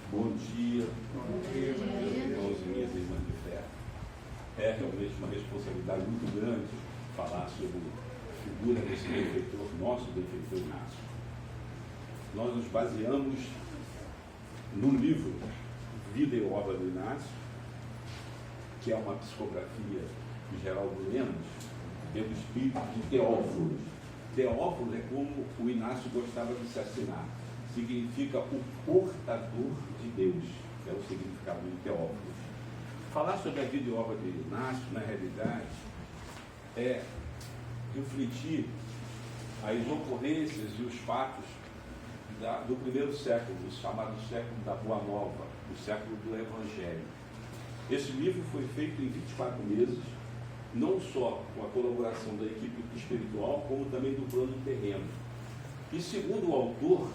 Bom dia, irmãos e minhas irmãs de fé. É realmente uma responsabilidade muito grande falar sobre a figura desse benfeitor, nosso benfeitor Inácio. Nós nos baseamos no livro Vida e Obra do Inácio, que é uma psicografia de Geraldo Lemos, pelo espírito de Teófilo. Teófilo é como o Inácio gostava de se assinar. Significa o portador de Deus. É o significado de Teófilo. Falar sobre a vida e obra de Inácio, na realidade, é refletir as ocorrências e os fatos do primeiro século, do chamado século da Boa Nova, o século do Evangelho. Esse livro foi feito em 24 meses, não só com a colaboração da equipe espiritual, como também do plano terreno. E segundo o autor,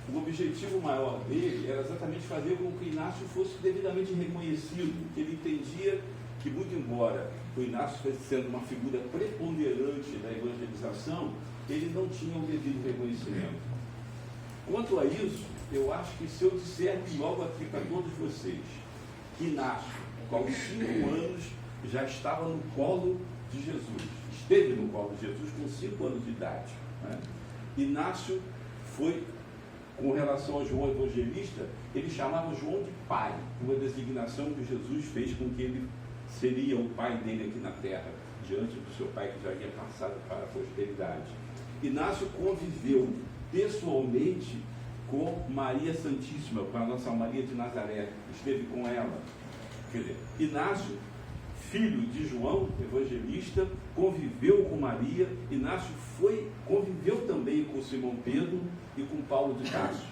o objetivo maior dele era exatamente fazer com que Inácio fosse devidamente reconhecido. Ele entendia que, muito embora o Inácio fosse sendo uma figura preponderante da evangelização, ele não tinha o devido reconhecimento. Quanto a isso, eu acho que se eu disser logo aqui para todos vocês que Inácio, com os 5 anos, já estava no colo de Jesus, esteve no colo de Jesus com 5 anos de idade, né? Inácio foi, com relação a João Evangelista, ele chamava João de pai, uma designação que Jesus fez com que ele seria o pai dele aqui na terra, diante do seu pai que já havia passado para a posteridade. Inácio conviveu pessoalmente com Maria Santíssima, com a nossa Maria de Nazaré, esteve com ela. Quer dizer, Inácio, filho de João Evangelista, conviveu com Maria. Inácio conviveu também com Simão Pedro e com Paulo de Tarso.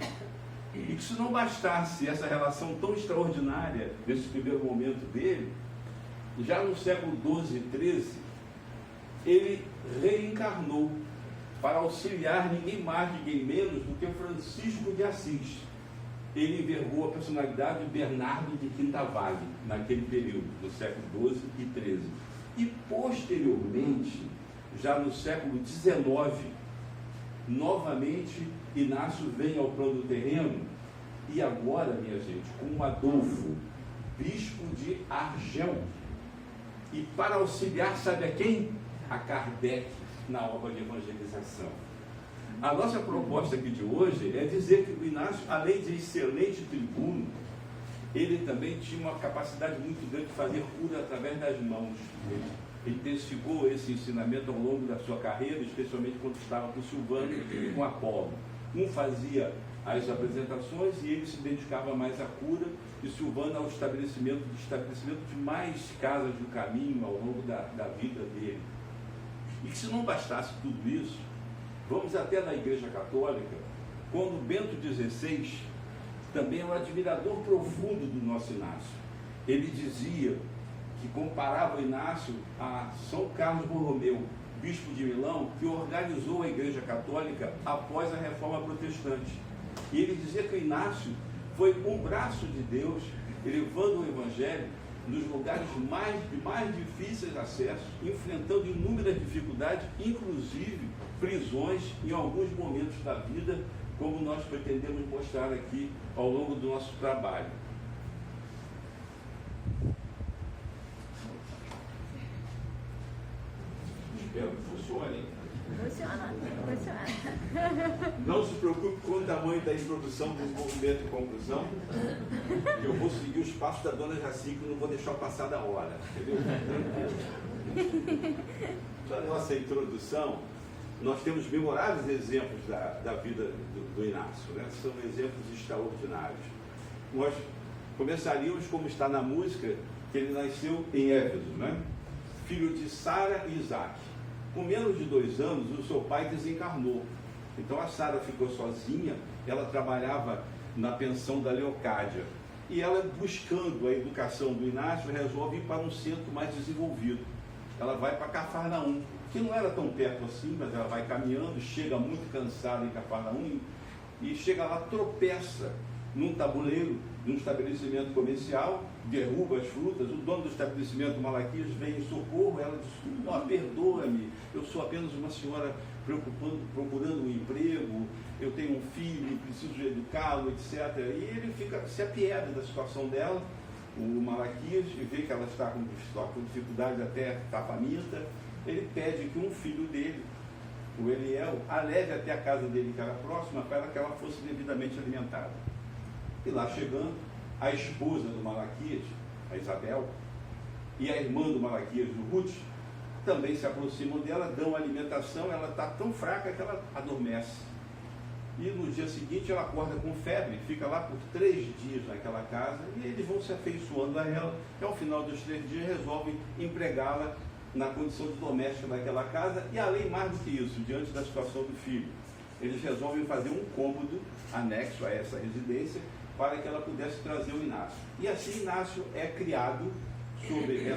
E que se não bastasse essa relação tão extraordinária nesse primeiro momento dele, já no século XII e XIII, ele reencarnou para auxiliar ninguém mais, ninguém menos do que Francisco de Assis. Ele envergou a personalidade de Bernardo de Quintavalle, naquele período, no século XII e XIII. E, posteriormente, já no século XIX, novamente, Inácio vem ao plano terreno, e agora, minha gente, com Adolfo, bispo de Argel, e para auxiliar, sabe a quem? A Kardec, na obra de evangelização. A nossa proposta aqui de hoje é dizer que o Inácio, além de excelente tribuno, ele também tinha uma capacidade muito grande de fazer cura através das mãos. Ele intensificou esse ensinamento ao longo da sua carreira, especialmente quando estava com Silvano e com Apolo. Um fazia as apresentações e ele se dedicava mais à cura, e Silvano ao estabelecimento de mais casas do caminho ao longo da vida dele. E que se não bastasse tudo isso, vamos até na Igreja Católica, quando Bento XVI também é um admirador profundo do nosso Inácio. Ele dizia que comparava o Inácio a São Carlos Borromeu, bispo de Milão, que organizou a Igreja Católica após a Reforma Protestante. E ele dizia que o Inácio foi um braço de Deus, elevando o Evangelho nos lugares mais difíceis de acesso, enfrentando inúmeras dificuldades, inclusive prisões em alguns momentos da vida, como nós pretendemos mostrar aqui ao longo do nosso trabalho. Espero que funcione. Funciona. Não se preocupe com o tamanho da introdução, desenvolvimento e conclusão, que eu vou seguir os passos da dona Jaci, que eu não vou deixar passar da hora, entendeu? Na nossa introdução, nós temos memoráveis exemplos da vida do Inácio, né? São exemplos extraordinários. Nós começaríamos como está na música, que ele nasceu em Éfeso, né? Filho de Sara e Isaac. Com menos de 2 anos, o seu pai desencarnou. Então a Sara ficou sozinha, ela trabalhava na pensão da Leocádia. E ela, buscando a educação do Inácio, resolve ir para um centro mais desenvolvido. Ela vai para Cafarnaum, que não era tão perto assim, mas ela vai caminhando, chega muito cansada em Cafarnaum, e chega lá, tropeça num tabuleiro de um estabelecimento comercial, derruba as frutas. O dono do estabelecimento, Malaquias, vem em socorro. Ela diz: perdoa-me, eu sou apenas uma senhora procurando um emprego, eu tenho um filho, preciso educá-lo, etc. E ele se apieda da situação dela, o Malaquias, e vê que ela está com dificuldade até estar faminta. Ele pede que um filho dele, o Eliel, a leve até a casa dele, que era próxima, para que ela fosse devidamente alimentada. E lá chegando, a esposa do Malaquias, a Isabel, e a irmã do Malaquias, do Ruth, também se aproximam dela, dão alimentação. Ela está tão fraca que ela adormece. E no dia seguinte ela acorda com febre, fica lá por 3 dias naquela casa, e eles vão se afeiçoando a ela, e ao final dos 3 dias resolvem empregá-la na condição de doméstica daquela casa. E além, mais do que isso, diante da situação do filho, eles resolvem fazer um cômodo anexo a essa residência para que ela pudesse trazer o Inácio. E assim Inácio é criado sob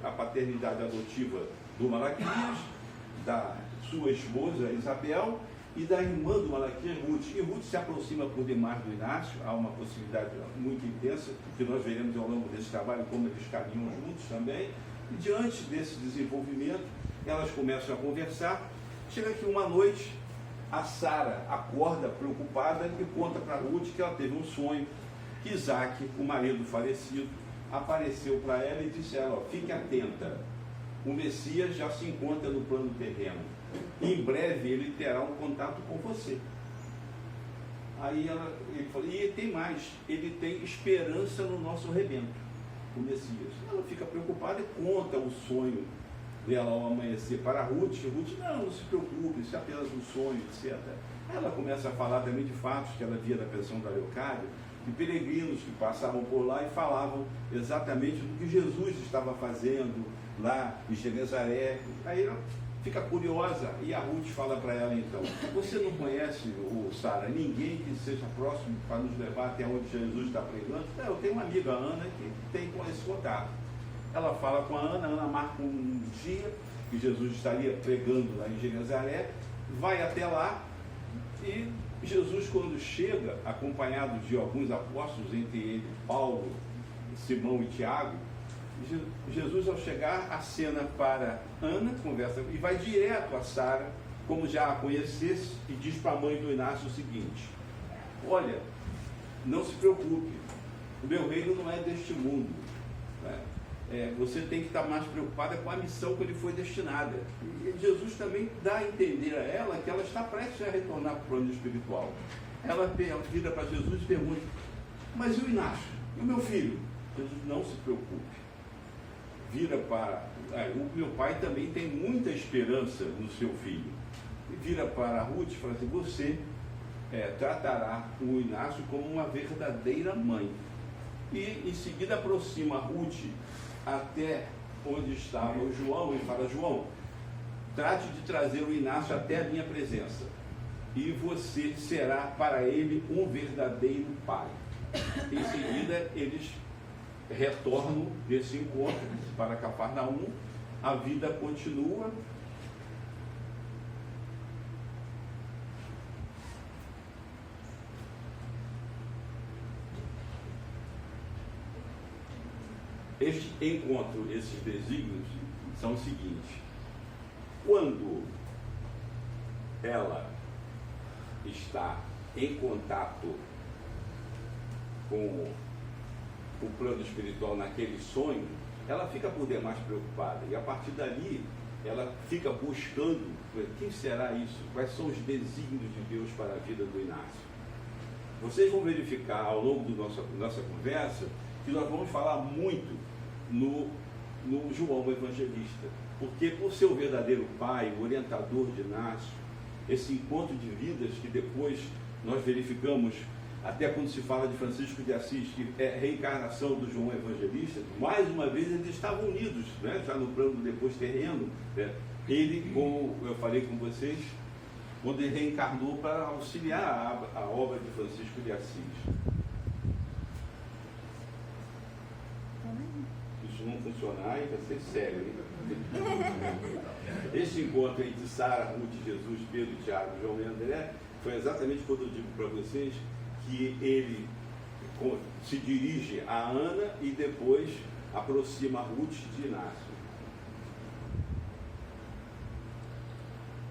a paternidade adotiva do Malaquias, da sua esposa Isabel e da irmã do Malaquias, Ruth. E Ruth se aproxima por demais do Inácio. Há uma possibilidade muito intensa, que nós veremos ao longo desse trabalho, como eles caminham juntos também. E diante desse desenvolvimento, elas começam a conversar. Chega que uma noite, a Sara acorda preocupada e conta para Ruth que ela teve um sonho, que Isaac, o marido falecido, apareceu para ela e disse a ela: fique atenta, o Messias já se encontra no plano terreno, em breve ele terá um contato com você. Aí ele falou: e tem mais, ele tem esperança no nosso rebento, o Messias. Ela fica preocupada e conta o sonho dela ao amanhecer para Ruth. Ruth: não se preocupe, isso é apenas um sonho, etc. Ela começa a falar também de fatos que ela via da pensão da Leocádia, de peregrinos que passavam por lá e falavam exatamente do que Jesus estava fazendo lá em Genezaré. Aí ela fica curiosa e a Ruth fala para ela então: você não conhece, Sara, ninguém que seja próximo para nos levar até onde Jesus está pregando? Não, eu tenho uma amiga, Ana, que tem esse contato. Ela fala com a Ana marca um dia que Jesus estaria pregando lá em Genezaré, vai até lá, e Jesus, quando chega, acompanhado de alguns apóstolos, entre eles Paulo, Simão e Tiago, Jesus, ao chegar, acena para Ana, conversa e vai direto a Sara, como já a conhecesse, e diz para a mãe do Inácio o seguinte: olha, não se preocupe, o meu reino não é deste mundo, né? Você tem que estar mais preocupada com a missão que lhe foi destinada. E Jesus também dá a entender a ela que ela está prestes a retornar para o plano espiritual. Ela vira para Jesus e pergunta: mas e o Inácio? E o meu filho? Jesus: não se preocupe. Vira para... o meu pai também tem muita esperança no seu filho. E vira para Ruth e fala assim: você tratará o Inácio como uma verdadeira mãe. E em seguida aproxima Ruth até onde estava o João e fala: João, trate de trazer o Inácio até a minha presença, e você será para ele um verdadeiro pai. Em seguida eles retornam desse encontro para Cafarnaum. A vida continua. Este encontro, esses desígnios são os seguintes: quando ela está em contato com o plano espiritual naquele sonho, ela fica por demais preocupada, e a partir dali ela fica buscando quem será isso, quais são os desígnios de Deus para a vida do Inácio. Vocês vão verificar ao longo da nossa conversa que nós vamos falar muito no João Evangelista, porque por ser o verdadeiro pai, o orientador de Inácio, esse encontro de vidas que depois nós verificamos até quando se fala de Francisco de Assis, que é reencarnação do João Evangelista, mais uma vez eles estavam unidos, né? Já no plano depois terreno, né? Ele, como eu falei com vocês, quando ele reencarnou para auxiliar a obra de Francisco de Assis. Se não funcionar, aí vai ser sério, hein? Esse encontro entre Sara, Ruth, Jesus, Pedro, Tiago, João e André foi exatamente quando eu digo para vocês que ele se dirige a Ana e depois aproxima Ruth de Inácio.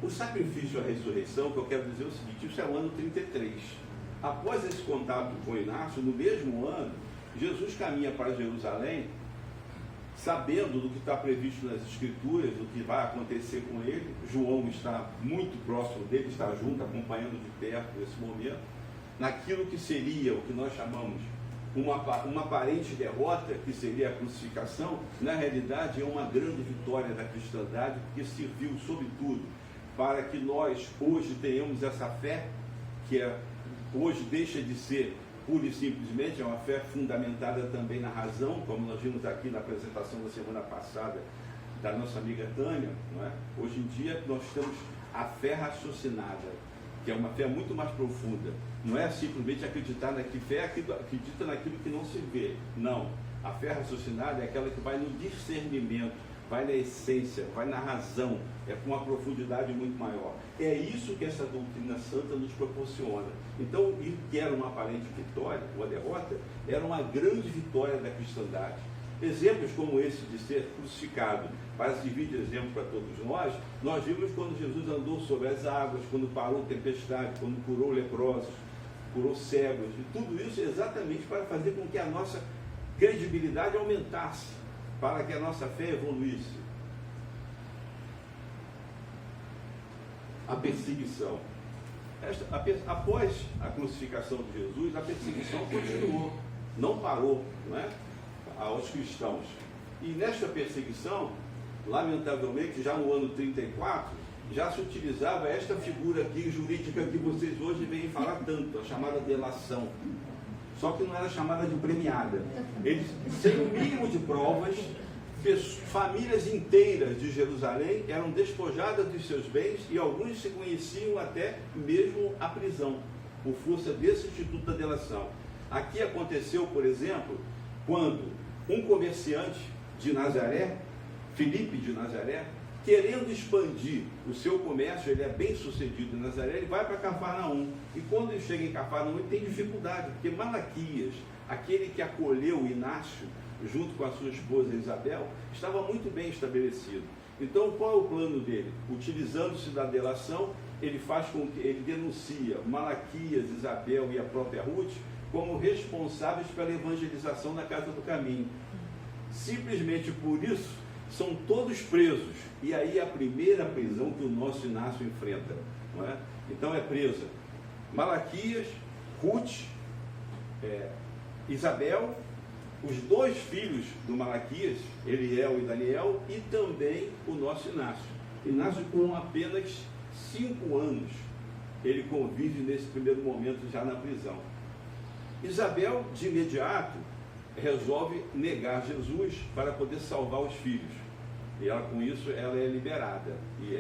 O sacrifício e a ressurreição, que eu quero dizer o seguinte, isso é o ano 33. Após esse contato com Inácio, no mesmo ano, Jesus caminha para Jerusalém, sabendo do que está previsto nas Escrituras, do que vai acontecer com ele. João está muito próximo dele, está junto, acompanhando de perto esse momento, naquilo que seria o que nós chamamos uma aparente derrota, que seria a crucificação. Na realidade é uma grande vitória da cristandade, porque serviu, sobretudo, para que nós hoje tenhamos essa fé, que hoje deixa de ser pura e simplesmente, é uma fé fundamentada também na razão, como nós vimos aqui na apresentação da semana passada da nossa amiga Tânia, não é? Hoje em dia nós temos a fé raciocinada, que é uma fé muito mais profunda. Não é simplesmente acreditar naquilo, fé acredita naquilo que não se vê. Não. A fé raciocinada é aquela que vai no discernimento, vai na essência, vai na razão, é com uma profundidade muito maior. É isso que essa doutrina santa nos proporciona. Então, que era uma aparente vitória, uma derrota, era uma grande vitória da cristandade. Exemplos como esse de ser crucificado, para servir de exemplo para todos nós vimos quando Jesus andou sobre as águas, quando parou tempestade, quando curou leprosos, curou cegos, e tudo isso exatamente para fazer com que a nossa credibilidade aumentasse, para que a nossa fé evoluísse. A perseguição. Após a crucificação de Jesus, a perseguição continuou, não parou, não é? Aos cristãos. E nesta perseguição, lamentavelmente, já no ano 34, já se utilizava esta figura aqui jurídica que vocês hoje vêm falar tanto, a chamada delação. Só que não era chamada de premiada. Eles, sem o mínimo de provas, famílias inteiras de Jerusalém eram despojadas dos seus bens e alguns se conheciam até mesmo a prisão, por força desse instituto da delação. Aqui aconteceu, por exemplo, quando um comerciante de Nazaré, Filipe de Nazaré, querendo expandir o seu comércio, ele é bem sucedido em Nazaré, ele vai para Cafarnaum. E quando ele chega em Cafarnaum, ele tem dificuldade, porque Malaquias, aquele que acolheu Inácio, junto com a sua esposa Isabel, estava muito bem estabelecido. Então, qual é o plano dele? Utilizando-se da delação, ele faz com que ele denuncia Malaquias, Isabel e a própria Ruth como responsáveis pela evangelização na Casa do Caminho. Simplesmente por isso, são todos presos. E aí é a primeira prisão que o nosso Inácio enfrenta, não é? Então é presa Malaquias, Ruth, Isabel, os dois filhos do Malaquias, Eliel e Daniel, e também o nosso Inácio. Inácio, com apenas 5 anos, ele convive nesse primeiro momento já na prisão. Isabel, de imediato, resolve negar Jesus para poder salvar os filhos. E ela, com isso, ela é liberada. E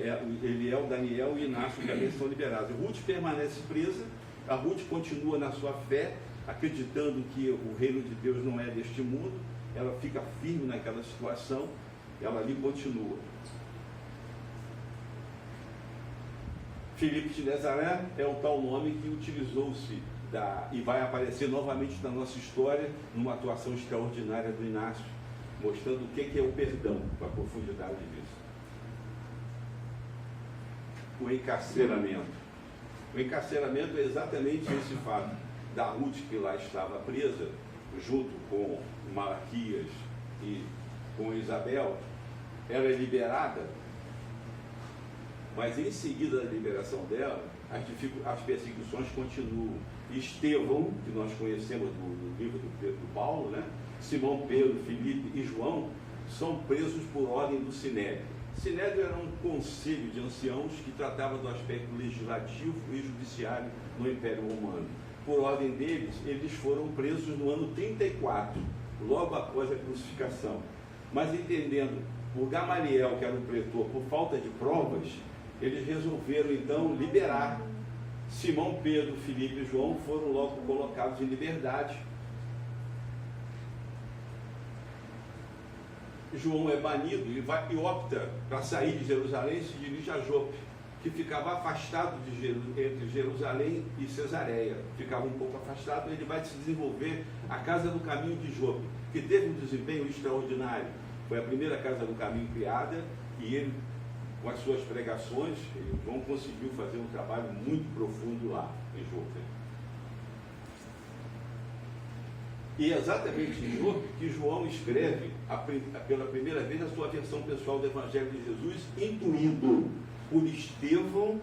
Eliel, Daniel e Inácio também são liberados. Ruth permanece presa, a Ruth continua na sua fé, acreditando que o reino de Deus não é deste mundo, ela fica firme naquela situação, ela ali continua. Filipe de Nazaré é o tal nome que utilizou-se e vai aparecer novamente na nossa história, numa atuação extraordinária do Inácio, mostrando o que é o perdão, com a profundidade disso. O encarceramento. O encarceramento é exatamente esse fato da Ruth, que lá estava presa, junto com Malaquias e com Isabel. Ela é liberada, mas em seguida da liberação dela, as perseguições continuam. Estevão, que nós conhecemos do livro do Paulo, né? Simão Pedro, Filipe e João, são presos por ordem do Sinédrio. Sinédrio era um conselho de anciãos que tratava do aspecto legislativo e judiciário no Império Romano. Por ordem deles, eles foram presos no ano 34, logo após a crucificação. Mas entendendo por Gamaliel, que era o pretor, por falta de provas, eles resolveram então liberar. Simão Pedro, Filipe e João foram logo colocados em liberdade. João é banido e opta para sair de Jerusalém e se dirige a Jope, que ficava afastado entre Jerusalém e Cesareia. Ficava um pouco afastado, ele vai se desenvolver a Casa do Caminho de Jope, que teve um desempenho extraordinário. Foi a primeira Casa do Caminho criada e ele com as suas pregações, e João conseguiu fazer um trabalho muito profundo lá em Jope. E é exatamente em Jope que João escreve, pela primeira vez, a sua versão pessoal do Evangelho de Jesus, intuído por Estevão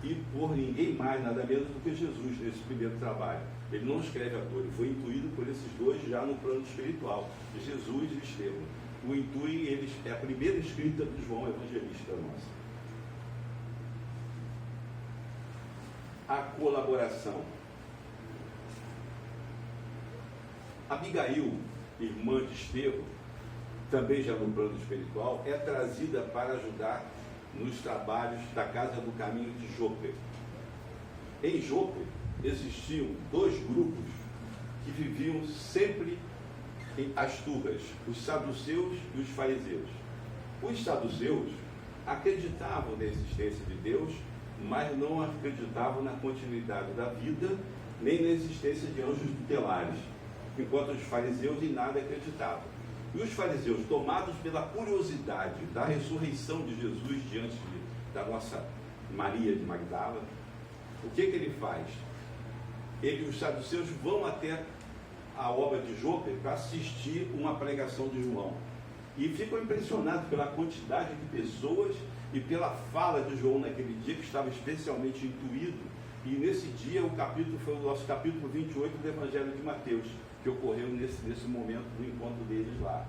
e por ninguém mais, nada menos do que Jesus, nesse primeiro trabalho. Ele não escreve à toa, ele foi intuído por esses dois já no plano espiritual, Jesus e Estevão. O intui, eles, é a primeira escrita de João, evangelista nossa. A colaboração. Abigail, irmã de Estevão, também já no plano espiritual, é trazida para ajudar nos trabalhos da Casa do Caminho de Jope. Em Jope existiam dois grupos que viviam sempre as turras, os saduceus e os fariseus. Os saduceus acreditavam na existência de Deus, mas não acreditavam na continuidade da vida, nem na existência de anjos tutelares, enquanto os fariseus em nada acreditavam. E os fariseus, tomados pela curiosidade da ressurreição de Jesus diante da nossa Maria de Magdala, o que ele faz? Os saduceus vão até a obra de Jope para assistir uma pregação de João. E ficam impressionados pela quantidade de pessoas e pela fala de João naquele dia, que estava especialmente intuído. E nesse dia o capítulo foi o nosso capítulo 28 do Evangelho de Mateus, que ocorreu nesse momento do encontro deles lá.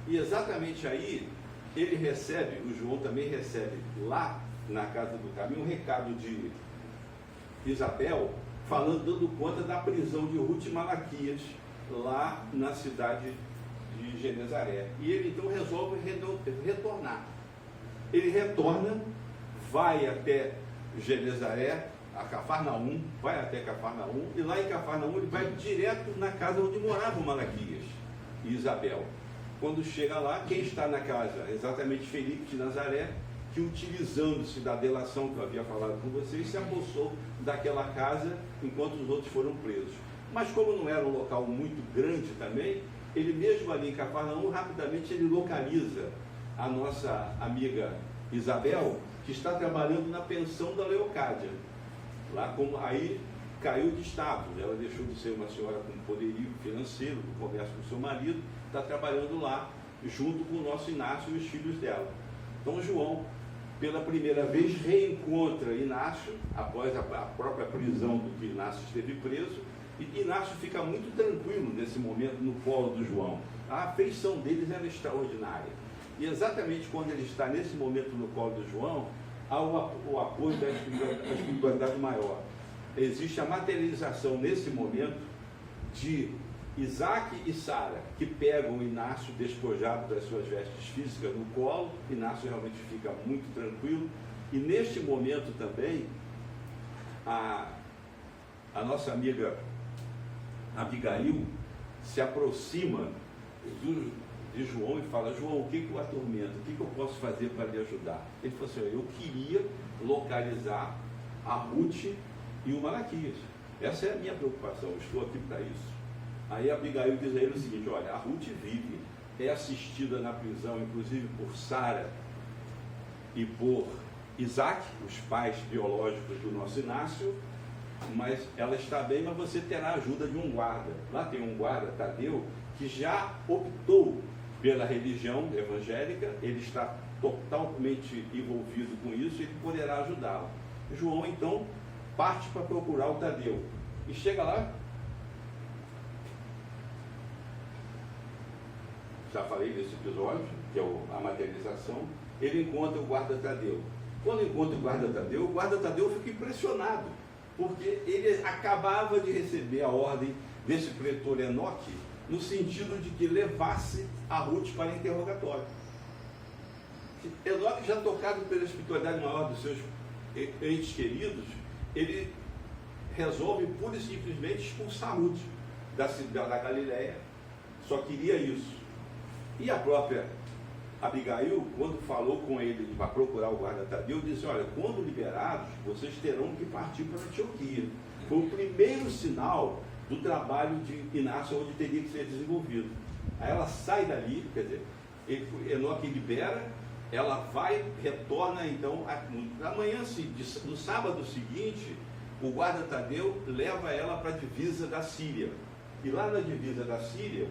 E exatamente aí ele recebe, o João também recebe lá na Casa do Caminho, um recado de Isabel, dando conta da prisão de Ruth e Malaquias, lá na cidade de Genezaré. E ele então resolve retornar. Ele retorna, vai até Genezaré, a Cafarnaum, vai até Cafarnaum, e lá em Cafarnaum ele vai direto na casa onde moravam Malaquias e Isabel. Quando chega lá, quem está na casa? Exatamente Felipe de Nazaré, que, utilizando-se da delação que eu havia falado com vocês, se apossou daquela casa enquanto os outros foram presos. Mas como não era um local muito grande também, ele mesmo ali em Cafarnaum, rapidamente ele localiza a nossa amiga Isabel, que está trabalhando na pensão da Leocádia. Lá aí caiu de status, ela deixou de ser uma senhora com poderio financeiro, do comércio com seu marido, está trabalhando lá, junto com o nosso Inácio e os filhos dela. Então João, pela primeira vez, reencontra Inácio, após a própria prisão do que Inácio esteve preso, e Inácio fica muito tranquilo nesse momento no colo do João. A afeição deles era extraordinária. E exatamente quando ele está nesse momento no colo do João, há o apoio da espiritualidade maior. Existe a materialização nesse momento de Isaac e Sara, que pegam Inácio despojado das suas vestes físicas no colo. Inácio realmente fica muito tranquilo. E neste momento também, a nossa amiga Abigail se aproxima de João e fala: João, o que o atormenta? O que eu posso fazer para lhe ajudar? Ele falou assim: eu queria localizar a Ruth e o Malaquias. Essa é a minha preocupação, eu estou aqui para isso. Aí Abigail diz a ele o seguinte: olha, a Ruth vive, é assistida na prisão, inclusive por Sara e por Isaac, os pais biológicos do nosso Inácio, mas ela está bem, mas você terá a ajuda de um guarda. Lá tem um guarda, Tadeu, que já optou pela religião evangélica, ele está totalmente envolvido com isso, ele poderá ajudá-lo. João então parte para procurar o Tadeu e chega lá. Já falei desse episódio, que é a materialização. Ele encontra o guarda Tadeu. Quando encontra o guarda Tadeu fica impressionado, porque ele acabava de receber a ordem desse pretor Enoque, no sentido de que levasse a Ruth para interrogatório. Enoque, já tocado pela espiritualidade maior dos seus entes queridos, ele resolve pura e simplesmente expulsar Ruth da Galileia. Só queria isso. E a própria Abigail, quando falou com ele para procurar o guarda Tadeu, disse: olha, quando liberados, vocês terão que partir para Antioquia. Foi o primeiro sinal do trabalho de Inácio, onde teria que ser desenvolvido. Aí ela sai dali, quer dizer, Enoque libera, ela retorna então, na manhã, no sábado seguinte, o guarda Tadeu leva ela para a divisa da Síria. E lá na divisa da Síria,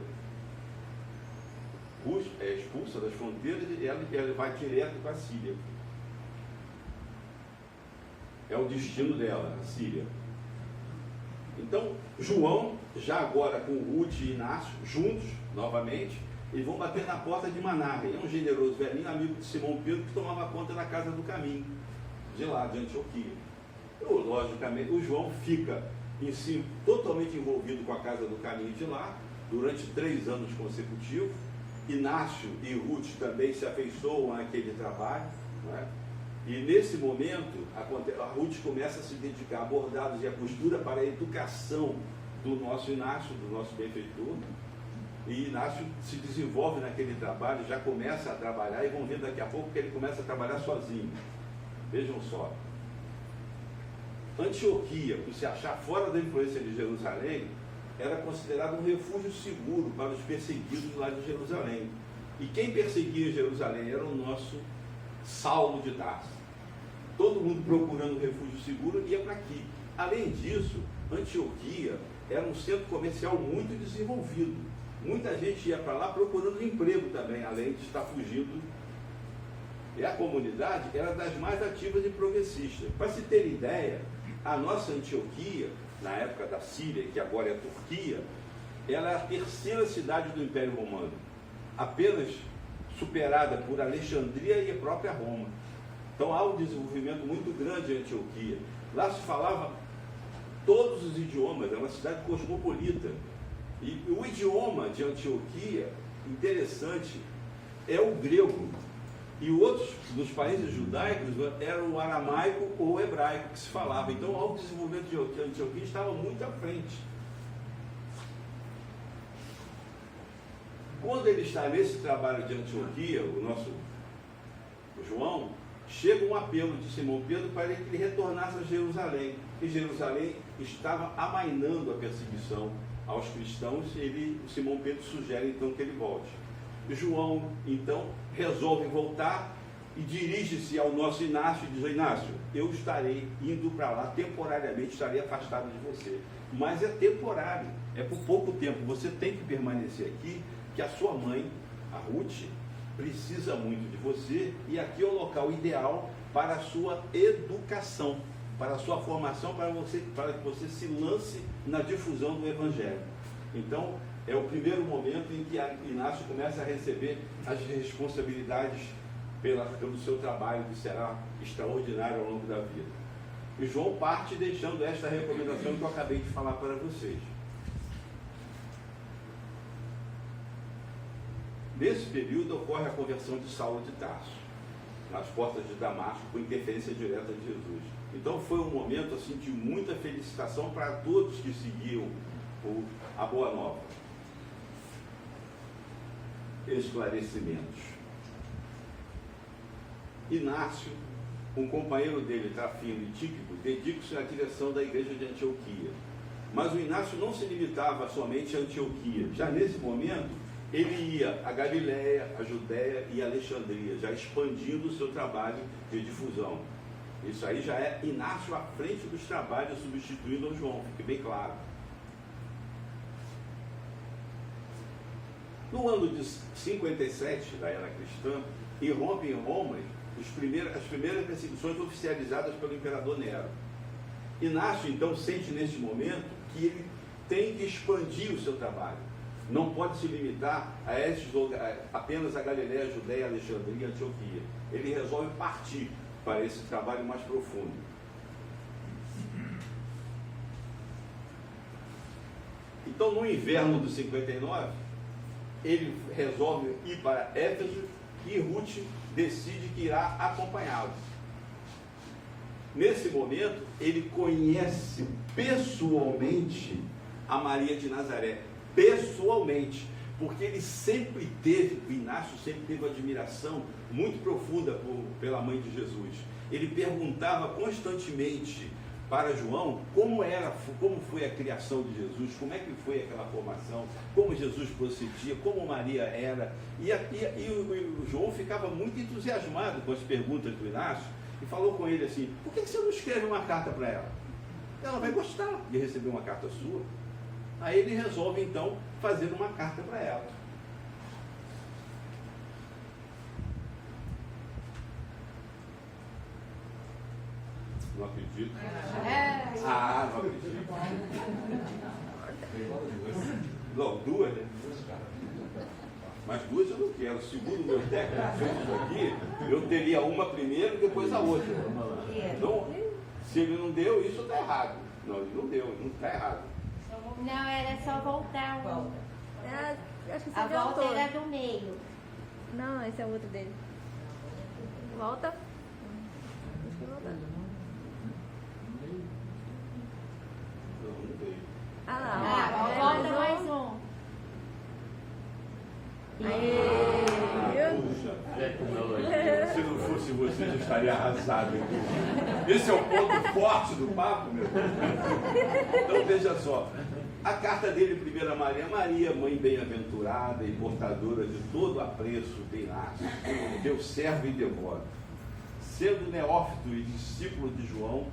é expulsa das fronteiras e ela vai direto para a Síria. É o destino dela, a Síria. Então, João, já agora com Ruth e Inácio, juntos, novamente, eles vão bater na porta de Manahem. É um generoso velhinho, amigo de Simão Pedro, que tomava conta da casa do caminho, de lá, de Antioquia. Logicamente, o João fica em si totalmente envolvido com a casa do caminho de lá, durante 3 anos consecutivos. Inácio e Ruth também se afeiçoam àquele trabalho, não é? E nesse momento, a Ruth começa a se dedicar a bordados e a costura para a educação do nosso Inácio, do nosso benfeitor. E Inácio se desenvolve naquele trabalho, já começa a trabalhar, e vão ver daqui a pouco que ele começa a trabalhar sozinho. Vejam só. Antioquia, por se achar fora da influência de Jerusalém, era considerado um refúgio seguro para os perseguidos lá de Jerusalém. E quem perseguia Jerusalém era o nosso Saulo de Tarso. Todo mundo procurando um refúgio seguro ia para aqui. Além disso, Antioquia era um centro comercial muito desenvolvido. Muita gente ia para lá procurando emprego também, além de estar fugindo. E a comunidade era das mais ativas e progressistas. Para se ter ideia, a nossa Antioquia, na época da Síria, que agora é a Turquia, ela é a 3ª cidade do Império Romano, apenas superada por Alexandria e a própria Roma. Então há um desenvolvimento muito grande em Antioquia. Lá se falava todos os idiomas, é uma cidade cosmopolita. E o idioma de Antioquia, interessante, é o grego. E outros dos países judaicos era o aramaico ou o hebraico que se falava. Então o desenvolvimento de Antioquia estava muito à frente. Quando ele está nesse trabalho de Antioquia, o João, chega um apelo de Simão Pedro para que ele retornasse a Jerusalém. E Jerusalém estava amainando a perseguição aos cristãos, e Simão Pedro sugere então que ele volte. João então resolve voltar e dirige-se ao nosso Inácio e diz: Inácio, eu estarei indo para lá temporariamente, estarei afastado de você, mas é temporário, é por pouco tempo, você tem que permanecer aqui, que a sua mãe, a Ruth, precisa muito de você, e aqui é o local ideal para a sua educação, para a sua formação, para que você se lance na difusão do Evangelho. Então, é o primeiro momento em que Inácio começa a receber as responsabilidades pelo seu trabalho, que será extraordinário ao longo da vida. E João parte deixando esta recomendação que eu acabei de falar para vocês. Nesse período ocorre a conversão de Saulo de Tarso, nas portas de Damasco, com interferência direta de Jesus. Então foi um momento assim, de muita felicitação para todos que seguiam a Boa Nova. Esclarecimentos. Inácio, um companheiro dele, Trafino e Tíquico, dedicam-se na direção da igreja de Antioquia. Mas o Inácio não se limitava somente a Antioquia. Já nesse momento, ele ia a Galiléia, a Judéia e a Alexandria, já expandindo o seu trabalho de difusão. Isso aí já é Inácio à frente dos trabalhos, substituindo o João, fique bem claro. No ano de 57 da era cristã, irrompe em Roma as primeiras perseguições oficializadas pelo imperador Nero. Inácio, então, sente nesse momento que ele tem que expandir o seu trabalho. Não pode se limitar a esses lugares, apenas a Galiléia, a Judéia, a Alexandria e a Antioquia. Ele resolve partir para esse trabalho mais profundo. Então, no inverno de 59, ele resolve ir para Éfeso e Ruth decide que irá acompanhá-lo. Nesse momento, ele conhece pessoalmente a Maria de Nazaré. Pessoalmente, porque ele sempre teve, o Inácio sempre teve uma admiração muito profunda pela mãe de Jesus. Ele perguntava constantemente para João como foi a criação de Jesus, como é que foi aquela formação, como Jesus procedia, como Maria era. E o João ficava muito entusiasmado com as perguntas do Inácio e falou com ele assim: por que você não escreve uma carta para ela? Ela vai gostar de receber uma carta sua. Aí ele resolve então fazer uma carta para ela. Não acredito. Não acredito. Não, duas, né? Mas duas eu não quero. Segundo o meu técnico fez isso aqui, eu teria uma primeiro e depois a outra. Então, se ele não deu, isso está errado. Não, ele não deu, não está errado. Não, era só voltar. Acho que A volta era do meio. Não, esse é o outro dele. Volta. Acho que volta. Não veio. Volta mais um. Se não fosse você, eu estaria arrasado aqui. Esse é o ponto forte do papo, meu. Então veja só. A carta dele, primeira Maria, mãe bem-aventurada e portadora de todo apreço de Inácio, teu servo e devoto. Sendo neófito e discípulo de João,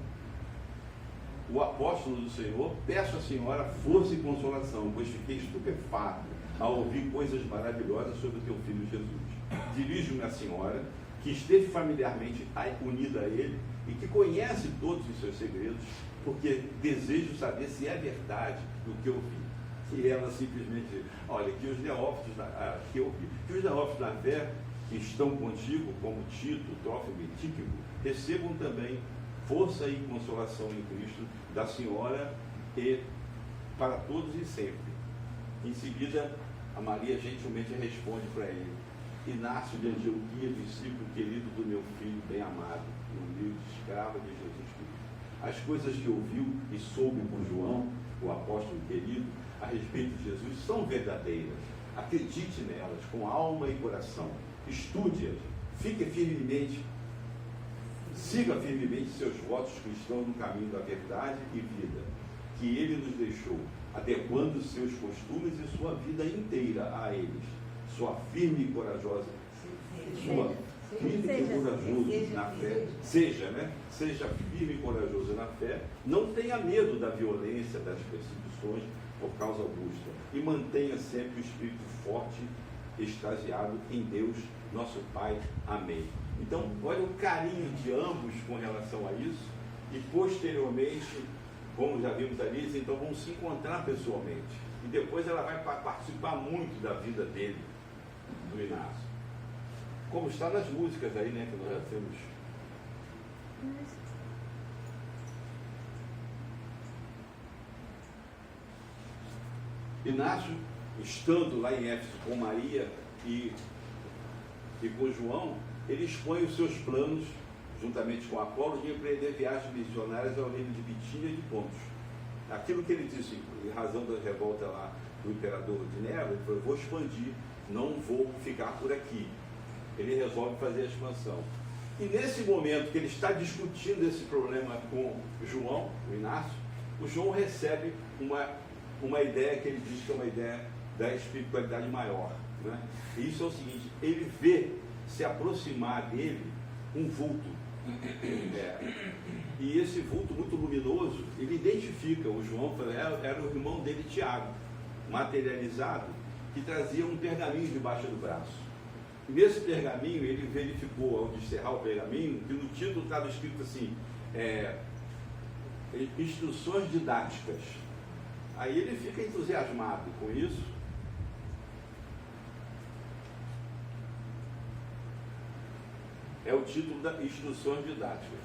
o apóstolo do Senhor, peço à senhora força e consolação, pois fiquei estupefato ao ouvir coisas maravilhosas sobre o teu filho Jesus. Dirijo-me à senhora, que esteve familiarmente unida a ele e que conhece todos os seus segredos, porque desejo saber se é verdade o que eu vi. E ela simplesmente, olha, que os neófitos da fé que estão contigo, como Tito, Trófimo e Tíquico, recebam também força e consolação em Cristo da senhora e para todos e sempre. Em seguida, a Maria gentilmente responde para ele: Inácio de Antioquia, discípulo querido do meu filho bem-amado, humilde escravo de Jesus Cristo. As coisas que ouviu e soube por João, o apóstolo querido, a respeito de Jesus, são verdadeiras. Acredite nelas com alma e coração. Estude-as. Siga firmemente seus votos cristãos no caminho da verdade e vida, que ele nos deixou, adequando seus costumes e sua vida inteira a eles. Sua firme e corajosa. Seja firme e corajoso na fé, não tenha medo da violência das perseguições por causa augusta, e mantenha sempre o espírito forte, extasiado em Deus, nosso Pai. Amém. Então, olha o carinho de ambos com relação a isso, e posteriormente, como já vimos ali, então vão se encontrar pessoalmente, e depois ela vai participar muito da vida dele, do Inácio. Como está nas músicas aí, né, que nós já temos. Inácio, estando lá em Éfeso com Maria e com João, ele expõe os seus planos, juntamente com Apolo, de empreender viagens missionárias ao reino de Bitínia e de Pontos. Aquilo que ele disse, em razão da revolta lá do imperador de Nero, ele falou: vou expandir, não vou ficar por aqui. Ele resolve fazer a expansão. E nesse momento que ele está discutindo esse problema com João, o Inácio, o João recebe uma ideia que ele diz que é uma ideia da espiritualidade maior. Né? E isso é o seguinte: ele vê se aproximar dele um vulto. E esse vulto muito luminoso, ele identifica o João, era o irmão dele, Tiago, materializado, que trazia um pergaminho debaixo do braço. E nesse pergaminho, ele verificou, ao descerrar o pergaminho, que no título estava escrito assim, instruções didáticas. Aí ele fica entusiasmado com isso. É o título da Instruções Didáticas.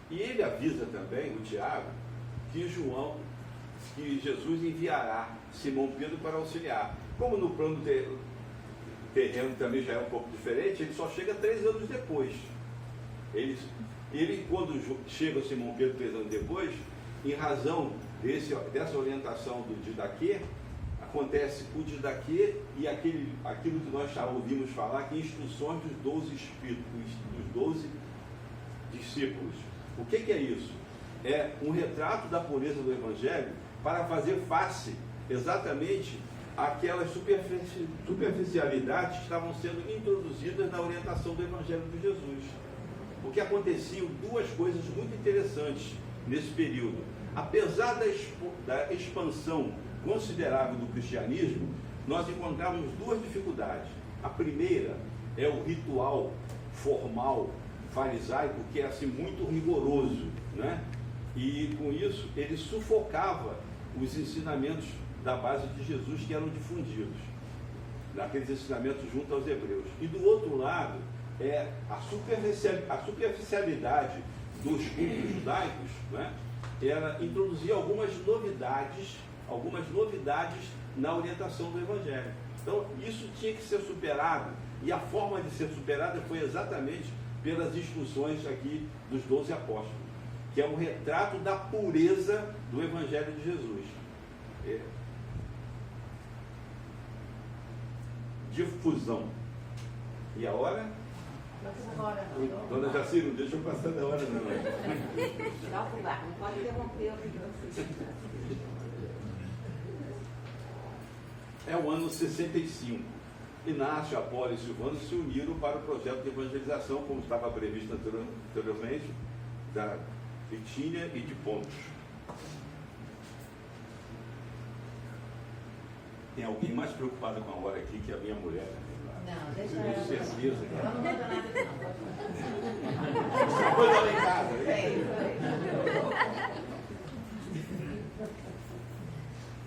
E ele avisa também, o Tiago, que Jesus enviará Simão Pedro para auxiliar. Como no plano terreno também já é um pouco diferente, ele só chega 3 anos depois. Ele quando chega Simão Pedro 3 anos depois, em razão dessa orientação do Didaquê, acontece o Didaquê e aquilo que nós já ouvimos falar, que instruções dos 12 espíritos, dos 12 discípulos. O que é isso? É um retrato da pureza do Evangelho para fazer face exatamente àquelas superficialidades que estavam sendo introduzidas na orientação do Evangelho de Jesus. Porque aconteciam duas coisas muito interessantes nesse período. Apesar da expansão considerável do cristianismo, nós encontramos duas dificuldades. A primeira é o ritual formal farisaico, que é assim muito rigoroso, né? E com isso ele sufocava os ensinamentos da base de Jesus que eram difundidos, naqueles ensinamentos junto aos hebreus. E do outro lado é a superficialidade dos cultos judaicos, né? Ela introduzia algumas novidades na orientação do Evangelho. Então, isso tinha que ser superado, e a forma de ser superada foi exatamente pelas instruções aqui dos 12 apóstolos, que é um retrato da pureza do Evangelho de Jesus. Difusão. E a hora? Dona Jacir, não deixa eu passar da hora, não. Não pode interromper. É o ano 65. Inácio, Apolo e Silvano se uniram para o projeto de evangelização, como estava previsto anteriormente, da Bitínia e de Pontos. Tem alguém mais preocupado com a hora aqui que a minha mulher? Não, deixa Com ela. certeza. Ela não manda nada aqui, não. Você foi lá em casa, né?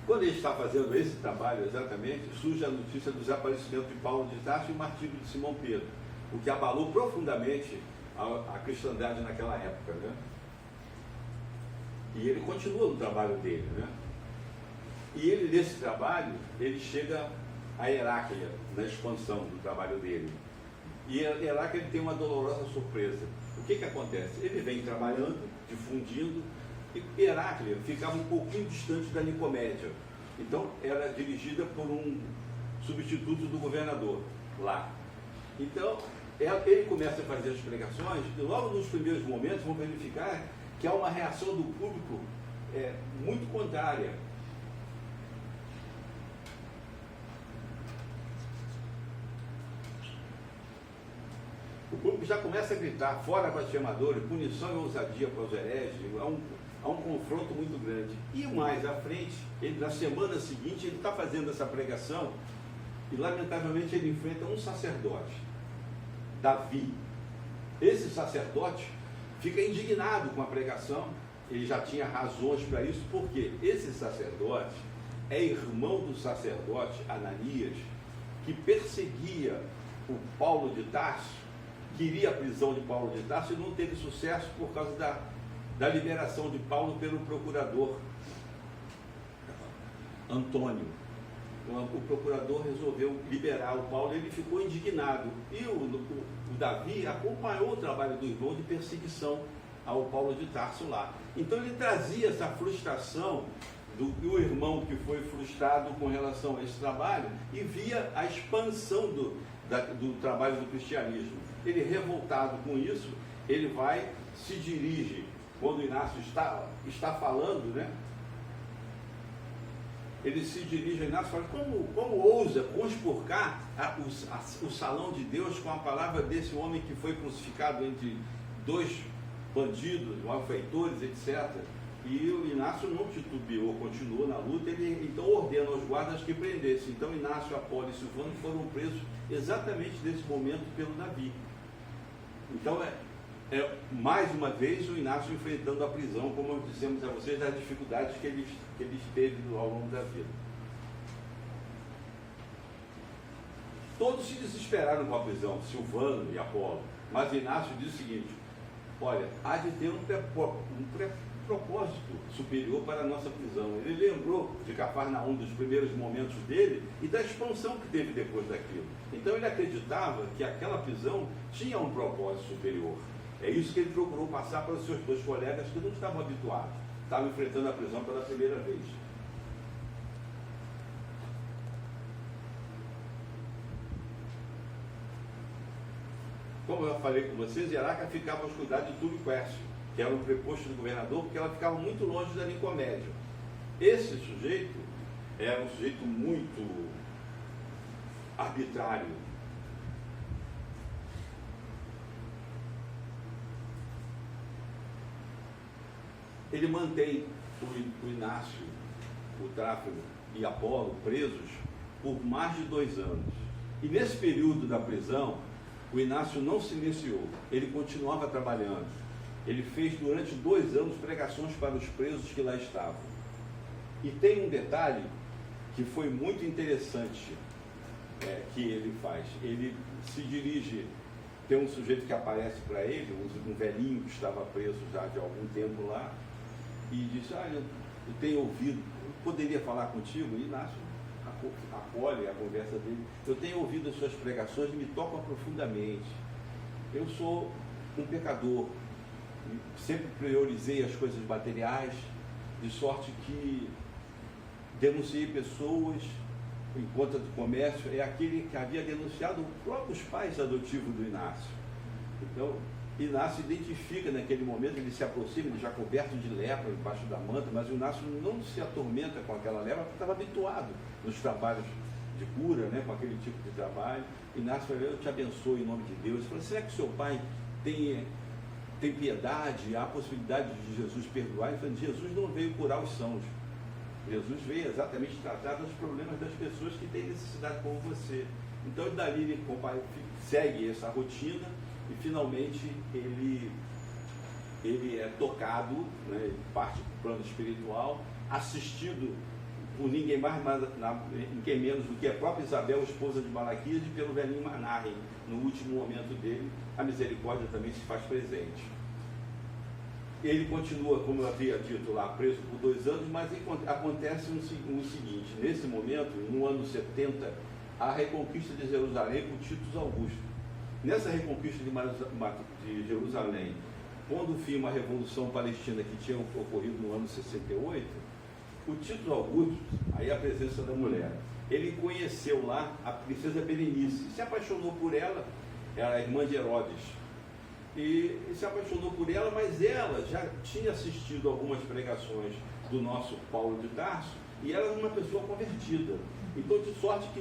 Quando ele está fazendo esse trabalho, exatamente, surge a notícia do desaparecimento de Paulo de Tarso e o martírio de Simão Pedro, o que abalou profundamente a cristandade naquela época, né? E ele continua no trabalho dele, né? E ele, nesse trabalho, ele chega a Heráclea, na expansão do trabalho dele. E Heráclea tem uma dolorosa surpresa. O que acontece? Ele vem trabalhando, difundindo, e Heráclea ficava um pouquinho distante da Nicomédia. Então, era dirigida por um substituto do governador lá. Então, ele começa a fazer as pregações, e logo nos primeiros momentos vão verificar que há uma reação do público muito contrária. O público já começa a gritar, fora blasfemadores, punição e ousadia para os hereges, há um confronto muito grande. E mais à frente, na semana seguinte, ele está fazendo essa pregação e, lamentavelmente, ele enfrenta um sacerdote, Davi. Esse sacerdote fica indignado com a pregação, ele já tinha razões para isso, porque esse sacerdote é irmão do sacerdote Ananias, que perseguia o Paulo de Tarso, queria a prisão de Paulo de Tarso e não teve sucesso por causa da liberação de Paulo pelo procurador Antônio. O procurador resolveu liberar o Paulo e ele ficou indignado. E o Davi acompanhou o trabalho do irmão de perseguição ao Paulo de Tarso lá. Então ele trazia essa frustração do irmão que foi frustrado com relação a esse trabalho e via a expansão do trabalho do cristianismo. Ele, revoltado com isso, ele se dirige, quando Inácio está falando, né? Ele se dirige a Inácio e fala, como ousa conspurcar o salão de Deus com a palavra desse homem que foi crucificado entre dois bandidos, malfeitores, etc. E o Inácio não titubeou, continuou na luta, ele então ordena aos guardas que prendessem. Então Inácio, Apolo e Silvano foram presos exatamente nesse momento pelo Davi. Então mais uma vez o Inácio enfrentando a prisão, como dissemos a vocês, das dificuldades que ele teve ao longo da vida. Todos se desesperaram com a prisão, Silvano e Apolo, mas Inácio diz o seguinte: olha, há de ter um propósito superior para a nossa prisão. Ele lembrou de Cafarnaum, dos primeiros momentos dele e da expansão que teve depois daquilo. Então ele acreditava que aquela prisão tinha um propósito superior. É isso que ele procurou passar para os seus dois colegas que não estavam habituados, estavam enfrentando a prisão pela primeira vez. como eu falei com vocês, Heráclea ficava aos cuidados de Túlio Quércio, que era o preposto do governador, porque ela ficava muito longe da Nicomédia. Esse sujeito era um sujeito muito arbitrário. Ele mantém o Inácio, o Tráfilo e Apolo presos por mais de 2 anos. E nesse período da prisão, o Inácio não silenciou, ele continuava trabalhando. Ele fez durante 2 anos pregações para os presos que lá estavam. E tem um detalhe que foi muito interessante que ele faz. Ele se dirige, tem um sujeito que aparece para ele, um velhinho que estava preso já de algum tempo lá, e diz, eu tenho ouvido, poderia falar contigo? E Inácio acolhe a conversa dele. Eu tenho ouvido as suas pregações e me tocam profundamente. Eu sou um pecador, sempre priorizei as coisas materiais, de sorte que denunciei pessoas em conta do comércio, é aquele que havia denunciado os próprios pais adotivos do Inácio. Então, Inácio identifica naquele momento, ele se aproxima, ele já coberto de lepra embaixo da manta, mas o Inácio não se atormenta com aquela lepra, porque estava habituado nos trabalhos de cura, com aquele tipo de trabalho. Inácio falou, eu te abençoo em nome de Deus. Ele falou, será que seu pai tem piedade, há a possibilidade de Jesus perdoar? Ele falou, Jesus não veio curar os sãos. Jesus veio exatamente tratar dos problemas das pessoas que têm necessidade como você. Então, dali ele segue essa rotina e, finalmente, ele é tocado, parte para o plano espiritual, assistido por ninguém mais, ninguém menos do que a própria Isabel, esposa de Malaquias, e pelo velhinho Manarem. No último momento dele, a misericórdia também se faz presente. Ele continua, como eu havia dito lá, preso por 2 anos, mas acontece o seguinte, nesse momento, no ano 70, a reconquista de Jerusalém por Tito Augusto. Nessa reconquista de Jerusalém, pondo fim a uma revolução palestina que tinha ocorrido no ano 68, o Tito Augusto, aí a presença da mulher, ele conheceu lá a princesa Berenice, se apaixonou por ela, era a irmã de Herodes, e se apaixonou por ela, mas ela já tinha assistido algumas pregações do nosso Paulo de Tarso, e era uma pessoa convertida. Então, de sorte que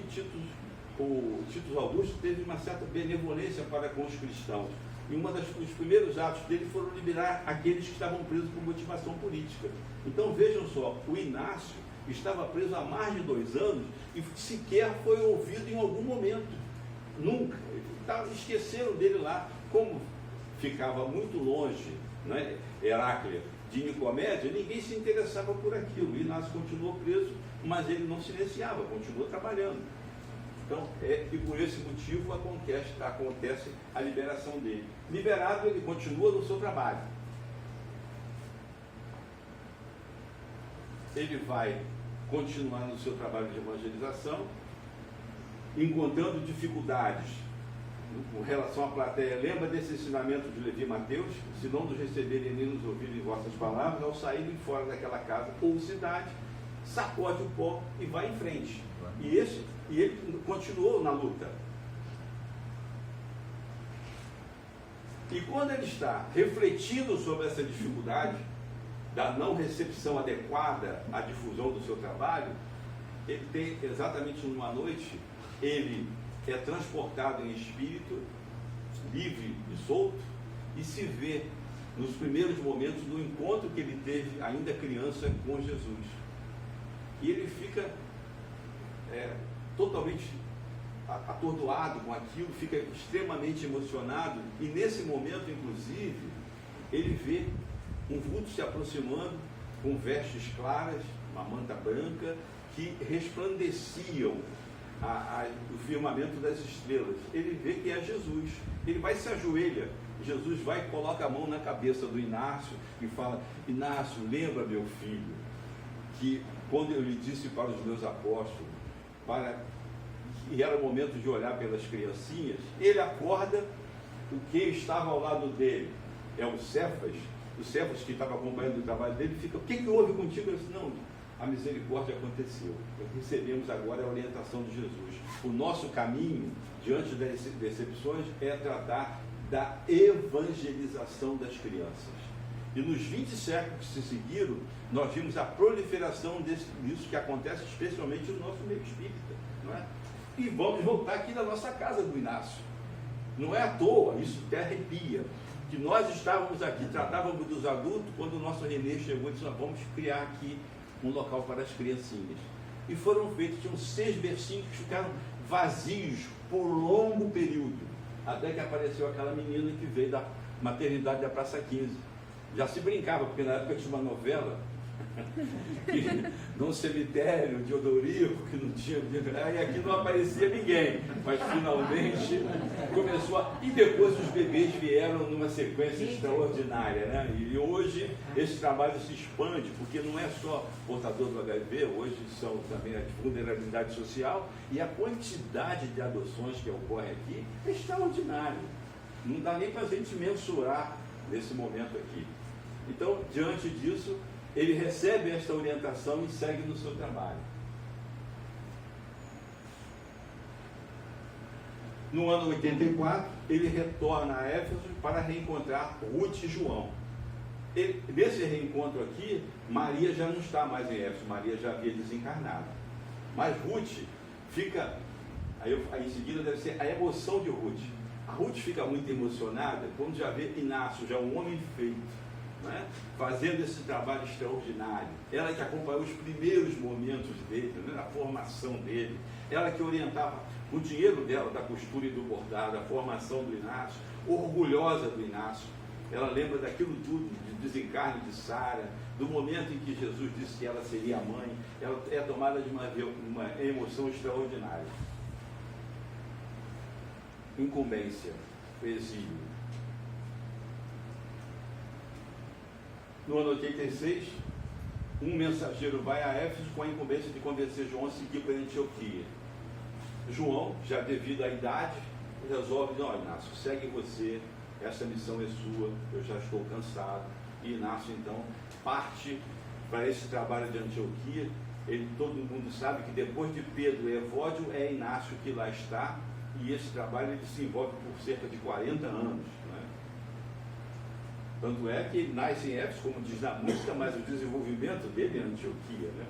o Tito Augusto teve uma certa benevolência para com os cristãos. E dos primeiros atos dele foram liberar aqueles que estavam presos por motivação política. Então, vejam só, o Inácio estava preso há mais de 2 anos e sequer foi ouvido em algum momento. Nunca. Esqueceram dele lá. Como ficava muito longe, Heráclea, de Nicomédia, ninguém se interessava por aquilo. O Inácio continuou preso, mas ele não silenciava, continuou trabalhando. Então, e por esse motivo acontece a liberação dele. Liberado, ele continua no seu trabalho. Ele vai continuar no seu trabalho de evangelização, encontrando dificuldades com relação à plateia. Lembra desse ensinamento de Levi e Mateus? Se não nos receberem nem nos ouvirem vossas palavras, ao saírem fora daquela casa ou cidade, sacode o pó e vai em frente. E ele continuou na luta. E quando ele está refletindo sobre essa dificuldade da não recepção adequada à difusão do seu trabalho, ele tem exatamente numa noite, ele é transportado em espírito, livre e solto, e se vê nos primeiros momentos do encontro que ele teve, ainda criança, com Jesus. E ele fica totalmente atordoado com aquilo, fica extremamente emocionado, e nesse momento, inclusive, ele vê um vulto se aproximando com vestes claras, uma manta branca, que resplandeciam o firmamento das estrelas. Ele vê que é Jesus. Ele vai se ajoelha. Jesus vai e coloca a mão na cabeça do Inácio e fala: Inácio, lembra, meu filho, que quando eu lhe disse para os meus apóstolos, e era o momento de olhar pelas criancinhas, ele acorda, o que estava ao lado dele é o Cefas que estava acompanhando o trabalho dele, fica: o que houve contigo? Ele disse: não, a misericórdia aconteceu. Recebemos agora a orientação de Jesus. O nosso caminho, diante das decepções, é tratar da evangelização das crianças. E nos 20 séculos que se seguiram, nós vimos a proliferação disso que acontece especialmente no nosso meio espírita. Não é? E vamos voltar aqui na nossa casa do Inácio. Não é à toa, isso até arrepia, que nós estávamos aqui, tratávamos dos adultos, quando o nosso Renê chegou e disse, nós vamos criar aqui um local para as criancinhas. E foram feitos, tinham 6 bercinhos que ficaram vazios por longo período, até que apareceu aquela menina que veio da maternidade da Praça 15. Já se brincava, porque na época tinha uma novela, num cemitério de Odorico, que não tinha, e aqui não aparecia ninguém, mas finalmente começou a... E depois os bebês vieram numa sequência extraordinária, né? E hoje esse trabalho se expande, porque não é só portador do HIV, hoje são também a vulnerabilidade social, e a quantidade de adoções que ocorre aqui é extraordinária. Não dá nem para a gente mensurar nesse momento aqui. Então, diante disso, ele recebe esta orientação e segue no seu trabalho. No ano 84, ele retorna a Éfeso para reencontrar Ruth e João. Nesse reencontro aqui, Maria já não está mais em Éfeso, Maria já havia desencarnado. Mas Ruth fica, aí em seguida deve ser a emoção de Ruth. A Ruth fica muito emocionada quando já vê Inácio, já um homem feito, né, fazendo esse trabalho extraordinário. Ela que acompanhou os primeiros momentos dele, né, a formação dele, ela que orientava o dinheiro dela, da costura e do bordado, a formação do Inácio, orgulhosa do Inácio. Ela lembra daquilo tudo, de desencarne de Sara, do momento em que Jesus disse que ela seria a mãe. Ela é tomada de uma emoção extraordinária. Incumbência, exílio. No ano 86, um mensageiro vai a Éfeso com a incumbência de convencer João a seguir para Antioquia. João, já devido à idade, resolve, não, Inácio, segue você, essa missão é sua, eu já estou cansado. E Inácio, então, parte para esse trabalho de Antioquia. Todo mundo sabe que depois de Pedro e Evódio, é Inácio que lá está, e esse trabalho ele se envolve por cerca de 40 anos. Tanto é que ele nasce em Éfeso, como diz na música, mas o desenvolvimento dele é Antioquia. Né?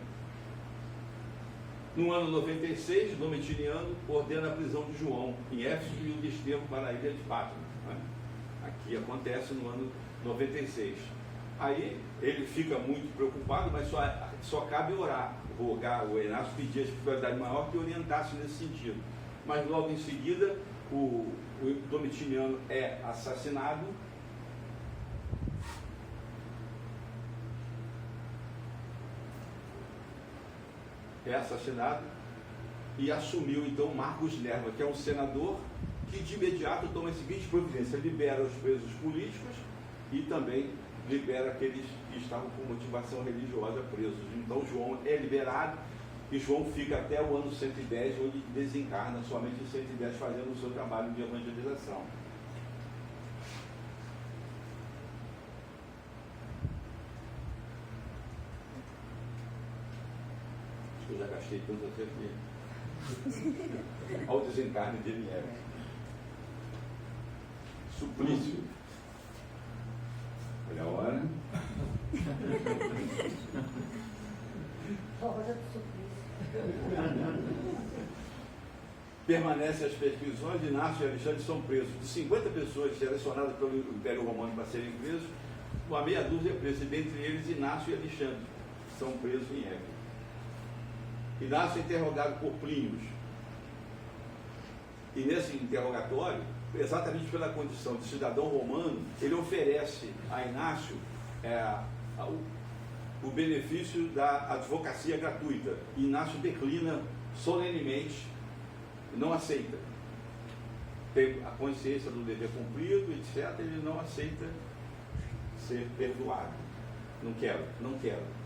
No ano 96, Domitiliano ordena a prisão de João em Éfeso e o desterro para a ilha de Pátmos. Né? Aqui acontece no ano 96. Aí ele fica muito preocupado, mas só cabe orar. O Inácio pedia a espiritualidade maior que orientasse nesse sentido. Mas logo em seguida, o Domitiliano é assassinado. E assumiu então Marcos Nerva, que é um senador que de imediato toma a seguinte providência: libera os presos políticos e também libera aqueles que estavam com motivação religiosa presos. Então João é liberado e João fica até o ano 110, onde desencarna somente em 110, fazendo o seu trabalho de evangelização. Eu já gastei tanto tempo aqui. Ao desencarne de Eliel. Suplício. Olha a hora. Permanece as perquisições, Inácio e Alexandre são presos. De 50 pessoas selecionadas pelo Império Romano para serem presos, uma meia dúzia é presa, dentre eles Inácio e Alexandre, que são presos em Éfeso. Inácio é interrogado por Plínio. E nesse interrogatório, exatamente pela condição de cidadão romano, ele oferece a Inácio o benefício da advocacia gratuita. E Inácio declina solenemente, não aceita. Tem a consciência do dever cumprido, etc. Ele não aceita ser perdoado. Não quero,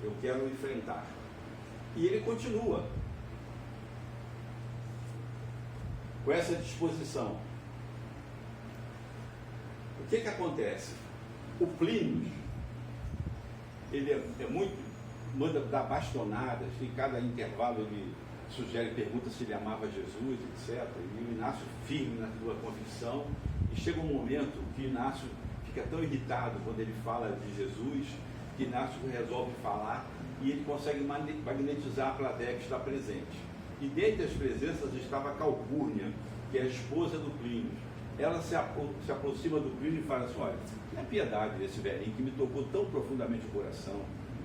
eu quero enfrentar. E ele continua com essa disposição. O que acontece? O Plínio, ele é muito, manda dar bastonadas, em cada intervalo ele pergunta se ele amava Jesus, etc. E o Inácio, firme na sua convicção, E chega um momento que Inácio fica tão irritado quando ele fala de Jesus, que Inácio resolve falar e ele consegue magnetizar a plateia que está presente. E dentre as presenças estava Calpurnia, que é a esposa do Plínio. Ela se aproxima do Plínio e fala assim: olha, é piedade desse velhinho que me tocou tão profundamente o coração.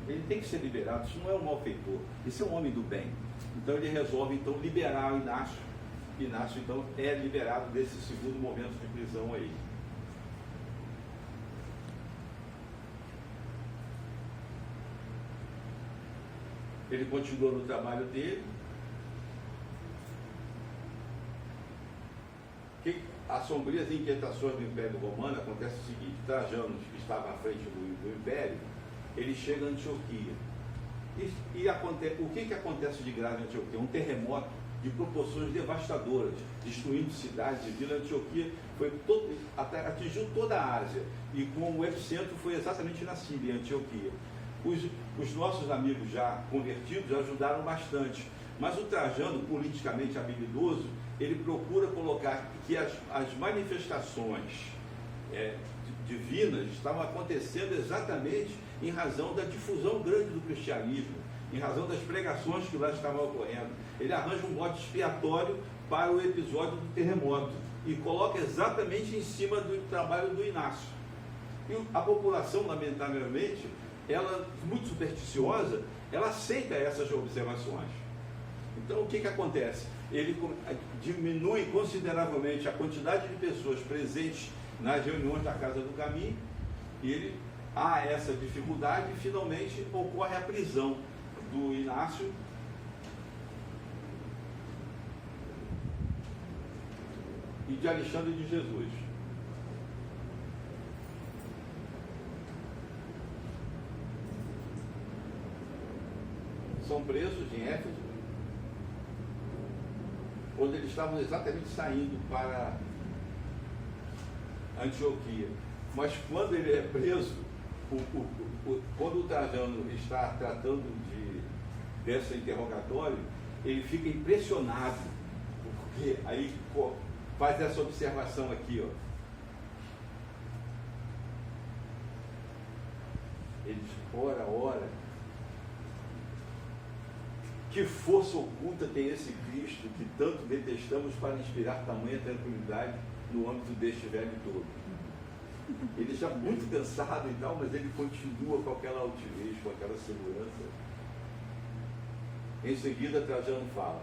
Ele tem que ser liberado, isso não é um malfeitor, isso é um homem do bem. Então ele resolve então liberar o Inácio. Inácio então é liberado desse segundo momento de prisão aí. Ele continua no trabalho dele. As sombrias inquietações do Império Romano acontece o seguinte: Trajano, que estava à frente do Império, ele chega a Antioquia. O que acontece de grave em Antioquia? Um terremoto de proporções devastadoras, destruindo cidades e vilas. Antioquia atingiu toda a Ásia, e com o epicentro foi exatamente na Síria, em Antioquia. Os nossos amigos já convertidos ajudaram bastante, mas o Trajano, politicamente habilidoso, ele procura colocar que as manifestações divinas estavam acontecendo exatamente em razão da difusão grande do cristianismo, em razão das pregações que lá estavam ocorrendo. Ele arranja um bode expiatório para o episódio do terremoto e coloca exatamente em cima do trabalho do Inácio. E a população, lamentavelmente, ela, muito supersticiosa, ela aceita essas observações. Então, o que acontece? Ele diminui consideravelmente a quantidade de pessoas presentes nas reuniões da Casa do Caminho, e há essa dificuldade, e finalmente ocorre a prisão do Inácio e de Alexandre de Jesus. São presos em Éfeso, quando eles estavam exatamente saindo para Antioquia. Mas quando ele é preso, quando o Trajano está tratando desse interrogatório, ele fica impressionado, porque aí faz essa observação aqui, ó. Ele diz: ora, que força oculta tem esse Cristo que tanto detestamos para inspirar tamanha tranquilidade no âmbito deste velho todo? Ele já muito cansado e tal, mas ele continua com aquela altivez, com aquela segurança. Em seguida, Trajano fala: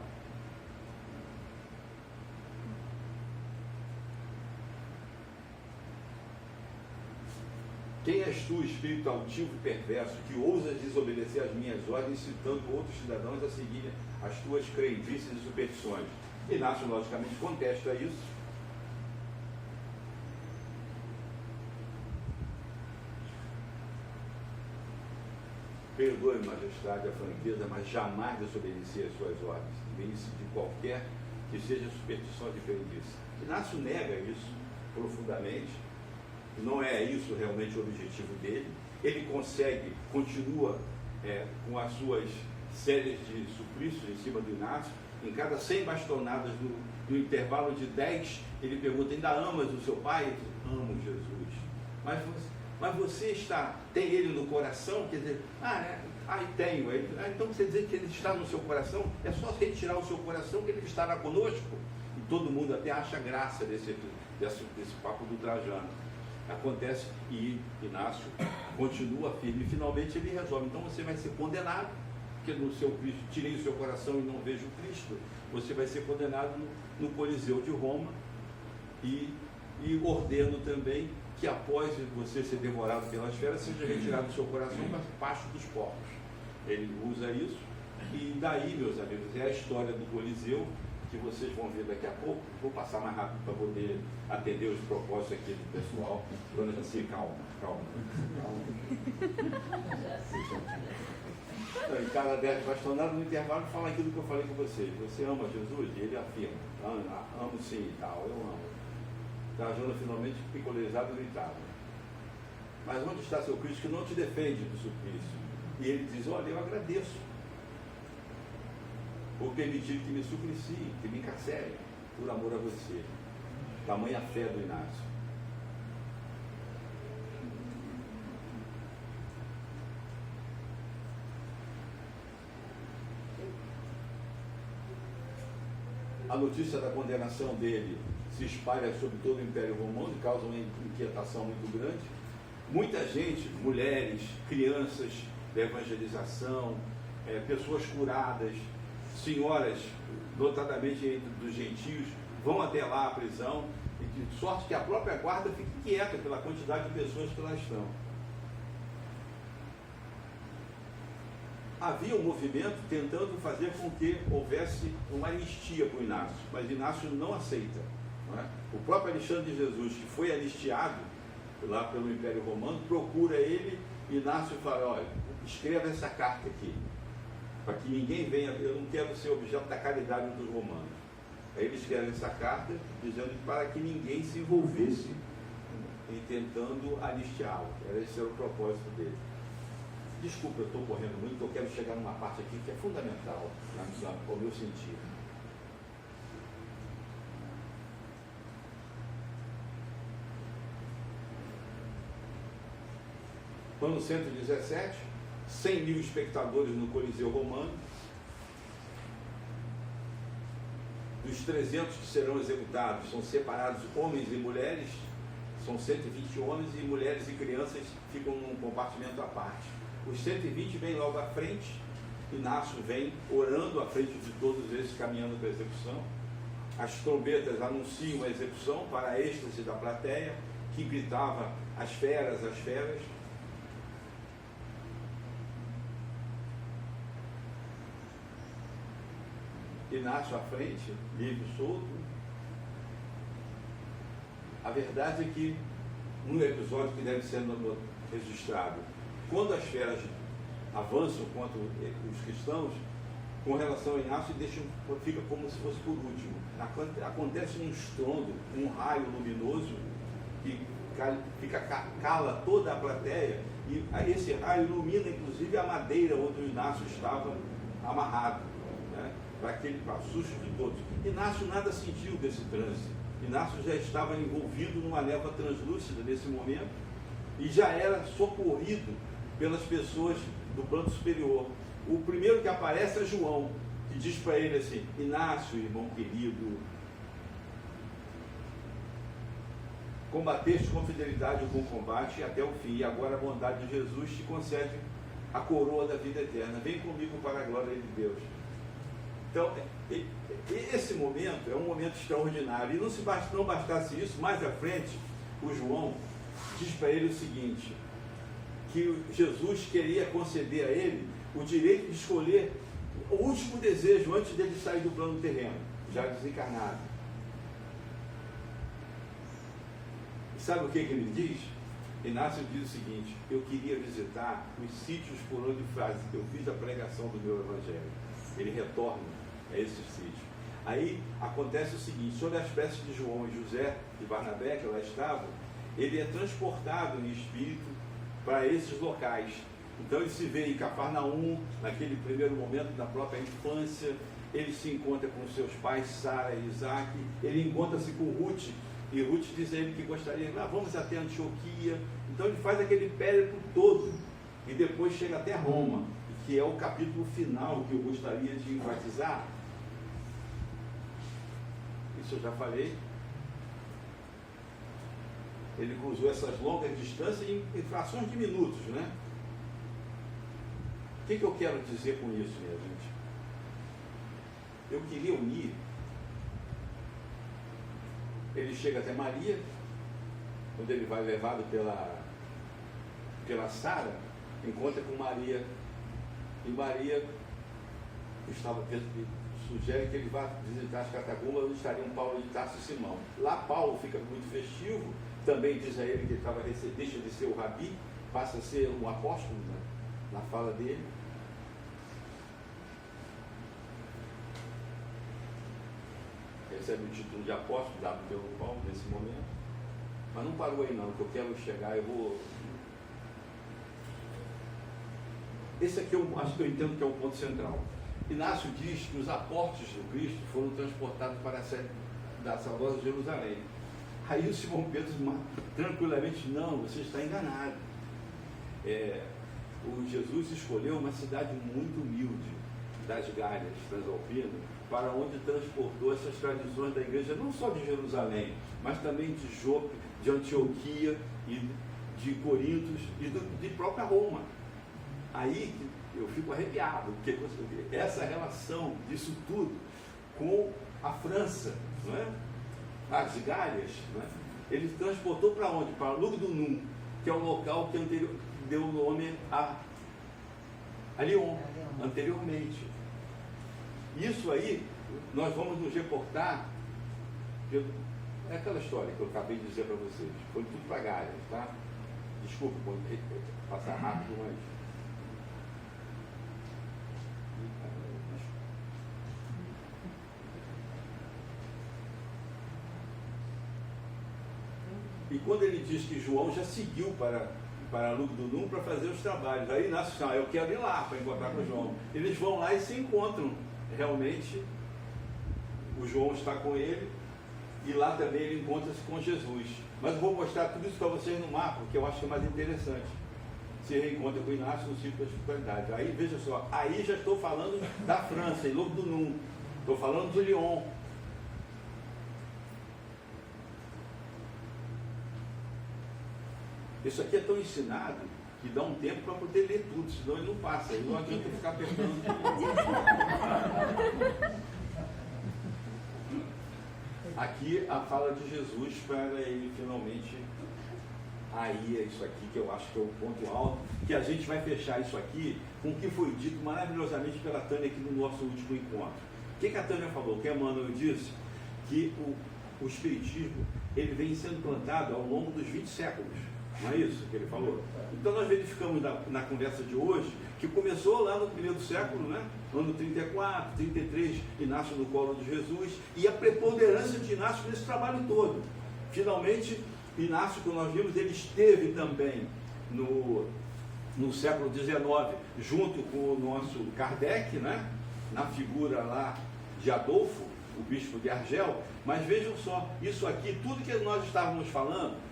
quem és tu, espírito altivo e perverso, que ousas desobedecer às minhas ordens, citando outros cidadãos a seguirem as tuas crendices e superstições? Inácio, logicamente, contesta isso. Perdoe, majestade, a franqueza, mas jamais desobedecer às suas ordens, lembre-se de qualquer que seja superstição de crendice. Inácio nega isso profundamente. Não é isso realmente o objetivo dele. Ele continua com as suas séries de suplícios em cima do Inácio. Em cada 100 bastonadas, no intervalo de 10, ele pergunta: ainda amas o seu pai? Ele diz: amo Jesus. Mas você tem ele no coração? Quer dizer, tenho. Então quer dizer que ele está no seu coração? É só retirar o seu coração que ele estará conosco? E todo mundo até acha graça desse papo do Trajano. Acontece e Inácio continua firme. E finalmente ele resolve: então você vai ser condenado, porque no seu Cristo, tirei o seu coração e não vejo Cristo. Você vai ser condenado no Coliseu de Roma, e ordeno também que após você ser devorado pelas feras, seja retirado do seu coração para pasto dos porcos. Ele usa isso, e daí, meus amigos, é a história do Coliseu, que vocês vão ver daqui a pouco. Vou passar mais rápido para poder atender os propósitos aqui do pessoal. Dona Jaci, calma. Em cada 10 bastonadas, no intervalo, fala aquilo que eu falei com vocês. Você ama Jesus? E ele afirma: amo sim e tal, eu amo. Trajano finalmente, picolizado, gritava: mas onde está seu Cristo que não te defende do suplício? E ele diz: olha, eu agradeço por permitir que me supliciem, que me encarcerem, por amor a você. Tamanha fé do Inácio. a notícia da condenação dele se espalha sobre todo o Império Romano e causa uma inquietação muito grande. Muita gente, mulheres, crianças da evangelização, pessoas curadas, senhoras, notadamente dos gentios, vão até lá à prisão, e de sorte que a própria guarda fica quieta pela quantidade de pessoas que lá estão. Havia um movimento tentando fazer com que houvesse uma anistia para o Inácio, mas Inácio não aceita. Não é? O próprio Alexandre de Jesus, que foi anistiado lá pelo Império Romano, procura ele, Inácio fala, olha, escreva essa carta aqui, para que ninguém venha, eu não quero ser objeto da caridade dos romanos. Aí ele escreve essa carta dizendo para que ninguém se envolvesse em tentando anistiá-lo. Esse era o propósito dele. Desculpa, eu estou correndo muito, eu quero chegar numa parte aqui que é fundamental ao meu sentido. Ano 117, 100 mil espectadores no Coliseu Romano. Dos 300 que serão executados, são separados homens e mulheres, são 120 homens, e mulheres e crianças ficam num compartimento à parte. Os 120 vêm logo à frente, Inácio vem orando à frente de todos eles, caminhando para a execução. As trombetas anunciam a execução para a êxtase da plateia, que gritava as feras, as feras. Inácio à frente, livre e solto. A verdade é que, num episódio que deve ser registrado, quando as feras avançam contra os cristãos, com relação a Inácio, fica como se fosse por último. Acontece um estrondo, um raio luminoso, que cala toda a plateia, e esse raio ilumina inclusive a madeira onde o Inácio estava amarrado, né? Para susto de todos. Inácio nada sentiu desse trânsito. Inácio já estava envolvido numa névoa translúcida nesse momento e já era socorrido pelas pessoas do plano superior. O primeiro que aparece é João, que diz para ele assim: Inácio, irmão querido, combateste com fidelidade o bom combate até o fim, e agora a bondade de Jesus te concede a coroa da vida eterna. Vem comigo para a glória de Deus. Então, esse momento é um momento extraordinário. E não bastasse isso, mais à frente, o João diz para ele o seguinte, que Jesus queria conceder a ele o direito de escolher o último desejo antes dele sair do plano terreno, já desencarnado. E sabe o que ele diz? Inácio diz o seguinte: eu queria visitar os sítios por onde eu fiz a pregação do meu evangelho. Ele retorna a esses sítios. Aí acontece o seguinte: sob as preces de João e José e Barnabé, que lá estavam, ele é transportado em espírito para esses locais. Então ele se vê em Cafarnaum, naquele primeiro momento da própria infância. Ele se encontra com seus pais, Sara e Isaac. Ele encontra-se com Ruth, e Ruth diz a ele que gostaria, vamos até Antioquia. Então ele faz aquele périplo todo, e depois chega até Roma, que é o capítulo final que eu gostaria de enfatizar. Isso eu já falei. Ele cruzou essas longas distâncias em frações de minutos, né? O que eu quero dizer com isso, minha gente? Eu queria unir. Ele chega até Maria, quando ele vai levado pela Sara, encontra com Maria, e Maria sugere que ele vá visitar as catacumbas onde estariam Paulo de Tarso e Simão. Lá Paulo fica muito festivo, também diz a ele que ele deixa de ser o rabi, passa a ser um apóstolo, né, na fala dele. Recebe o título de apóstolo dado pelo Paulo nesse momento. Mas não parou aí não, que eu quero chegar, Esse aqui eu acho que eu entendo que é o ponto central. Inácio diz que os apóstolos do Cristo foram transportados para a sede da saudosa Jerusalém. Aí o Simão Pedro tranquilamente: não, você está enganado. O Jesus escolheu uma cidade muito humilde, das Gálias transalpinas, para onde transportou essas tradições da igreja, não só de Jerusalém, mas também de Jope, de Antioquia, e de Corintos e de própria Roma. Aí eu fico arrepiado, porque você vê essa relação disso tudo com a França, não é? As Gálias, não é? Ele transportou para onde? Para Lugdunum, que é o local que deu o nome a Lyon, anteriormente. Isso aí, nós vamos nos reportar, é aquela história que eu acabei de dizer para vocês, foi tudo para Gálias, tá? Desculpa, passar rápido, mas... E quando ele diz que João já seguiu para Lugdunum para fazer os trabalhos, aí Inácio diz, eu quero ir lá para encontrar com João. Eles vão lá e se encontram. Realmente, o João está com ele e lá também ele encontra-se com Jesus. Mas eu vou mostrar tudo isso para vocês no mapa, porque eu acho que é mais interessante. Se reencontra com Inácio no ciclo da espiritualidade. Aí, veja só, aí já estou falando da França, em Lugdunum. Estou falando de Lyon. Isso aqui é tão ensinado que dá um tempo para poder ler tudo, senão ele não passa, aí não adianta ficar apertando. Aqui a fala de Jesus para ele finalmente, aí é isso aqui que eu acho que é o ponto alto, que a gente vai fechar isso aqui com o que foi dito maravilhosamente pela Tânia aqui no nosso último encontro. O que a Tânia falou? Que a Emmanuel disse que o Espiritismo ele vem sendo plantado ao longo dos 20 séculos. Não é isso que ele falou? Então nós verificamos na conversa de hoje que começou lá no primeiro século, né? Ano 34, 33, Inácio no colo de Jesus, e a preponderância de Inácio nesse trabalho todo. Finalmente, Inácio, como nós vimos, ele esteve também no século XIX, junto com o nosso Kardec, né? Na figura lá de Adolfo, o bispo de Argel. Mas vejam só, isso aqui, tudo que nós estávamos falando,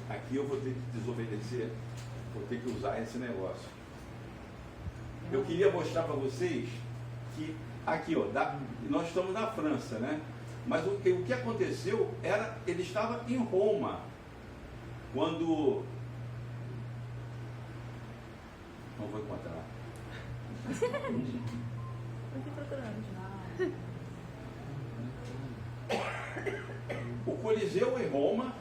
aqui eu vou ter que desobedecer, vou ter que usar esse negócio. Eu queria mostrar para vocês que aqui, ó, nós estamos na França, né? Mas o que aconteceu era, ele estava em Roma, quando... Não vou encontrar. O Coliseu em Roma,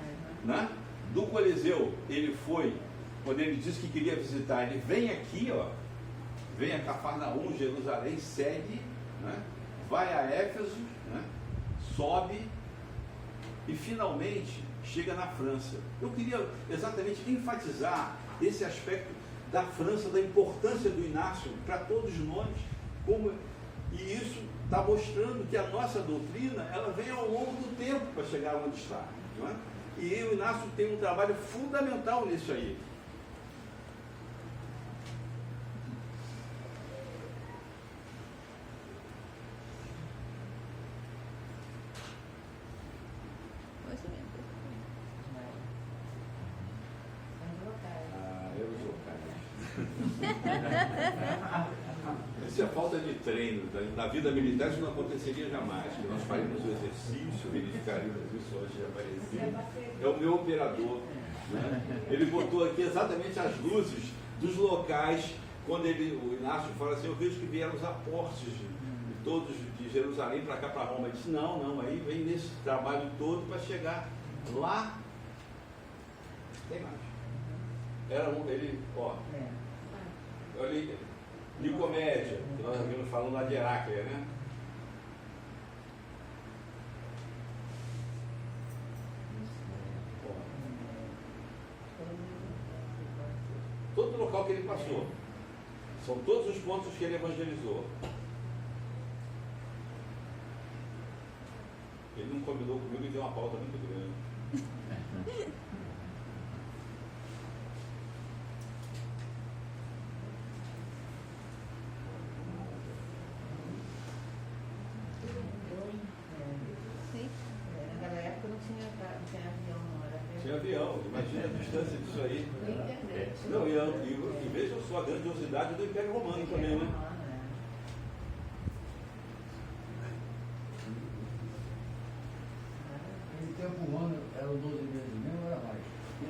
né? Do Coliseu, ele foi, quando ele disse que queria visitar, ele vem aqui, ó, vem a Cafarnaum, Jerusalém, segue, né? Vai a Éfeso, né? Sobe e finalmente chega na França. Eu queria exatamente enfatizar esse aspecto da França, da importância do Inácio para todos nós, e isso está mostrando que a nossa doutrina ela vem ao longo do tempo para chegar onde está, não é? E o Inácio tem um trabalho fundamental nisso aí. Isso é falta de treino. Na vida militar isso não aconteceria jamais. Que nós faríamos o exercício, verificaríamos isso hoje já aparecia. É o meu operador. Né? Ele botou aqui exatamente as luzes dos locais, quando o Inácio fala assim, eu vejo que vieram os apóstolos todos de Jerusalém para cá, para Roma. Ele disse, não, aí vem nesse trabalho todo para chegar lá. Tem mais. Ele, ó. Olha, Nicomédia, que nós vimos falando lá de Heráclea, né? Todo local que ele passou. São todos os pontos que ele evangelizou. Ele não combinou comigo e deu uma pauta muito grande. Naquela época não tinha avião, não era? Tinha avião, imagina. Imagina a distância disso aí. Internet. Não, e veja só a grandiosidade do Império Romano também, né? Naquele tempo o ano era 12 meses mesmo, era mais.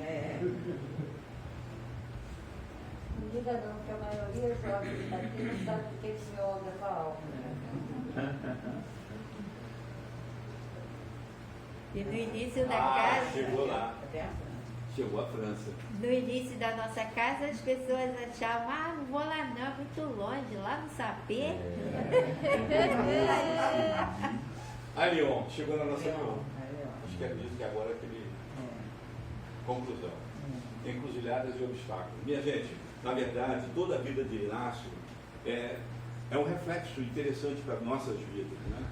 É. Não diga não, que a maioria jovens daqui não sabe o que esse yoga com a alma. E no início da Ah, casa, chegou lá. Até a França. Chegou a França. no início da nossa casa, as pessoas achavam, não vou lá não, é muito longe, lá no Sapê. A Lyon, chegou na nossa Lyon. Aí, ó. Acho que acredito que agora é aquele conclusão. Encruzilhadas e obstáculos. Minha gente, na verdade, toda a vida de Inácio é um reflexo interessante para nossas vidas, né?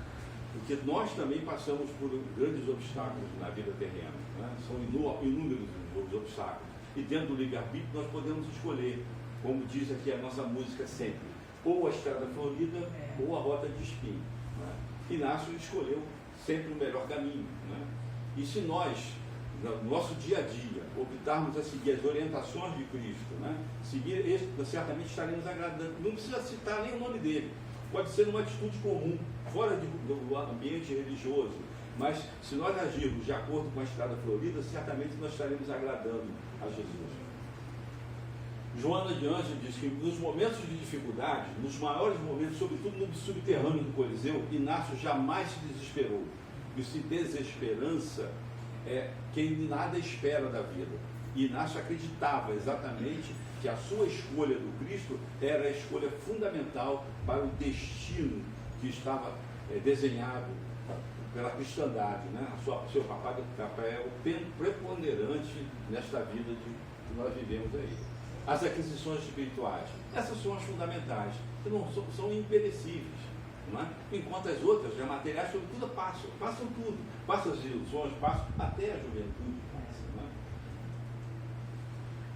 Porque nós também passamos por grandes obstáculos na vida terrena, né? São inúmeros os obstáculos. E dentro do livre-arbítrio nós podemos escolher, como diz aqui a nossa música sempre, ou a estrada florida ou a rota de espinho, né? Inácio escolheu sempre o melhor caminho, né? E se nós, no nosso dia a dia, optarmos a seguir as orientações de Cristo, né? Seguir este, certamente estaremos agradando. Não precisa citar nem o nome dele. Pode ser numa atitude comum, fora do ambiente religioso. Mas se nós agirmos de acordo com a estrada florida, certamente nós estaremos agradando a Jesus. Joana de Ângeles diz que nos momentos de dificuldade, nos maiores momentos, sobretudo no subterrâneo do Coliseu, Inácio jamais se desesperou. E se desesperança é quem nada espera da vida. E Inácio acreditava exatamente que a sua escolha do Cristo era a escolha fundamental para o destino que estava desenhado pela cristandade, né? Seu papel preponderante nesta vida que nós vivemos aí. As aquisições espirituais, essas são as fundamentais, que não são imperecíveis, não é? Enquanto as outras, as materiais, sobretudo, passam tudo, passam as ilusões, passam até a juventude. Não é?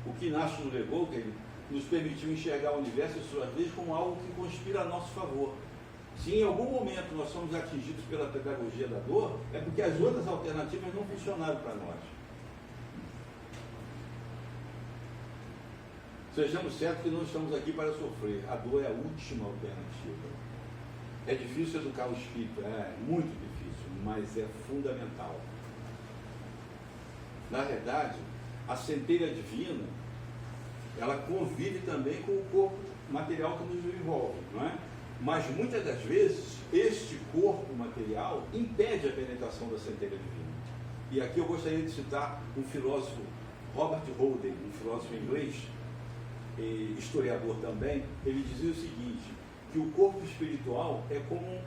O que Inácio nos levou, que ele nos permitiu enxergar o universo e suas leis como algo que conspira a nosso favor. Se em algum momento nós somos atingidos pela pedagogia da dor, é porque as outras alternativas não funcionaram para nós. Sejamos certos que não estamos aqui para sofrer. A dor é a última alternativa. É difícil educar o espírito, é muito difícil, mas é fundamental. Na verdade, a centelha divina, ela convive também com o corpo material que nos envolve, não é? Mas muitas das vezes, este corpo material impede a penetração da centelha divina. E aqui eu gostaria de citar um filósofo, Robert Holden, um filósofo inglês, e historiador também. Ele dizia o seguinte, que o corpo espiritual é como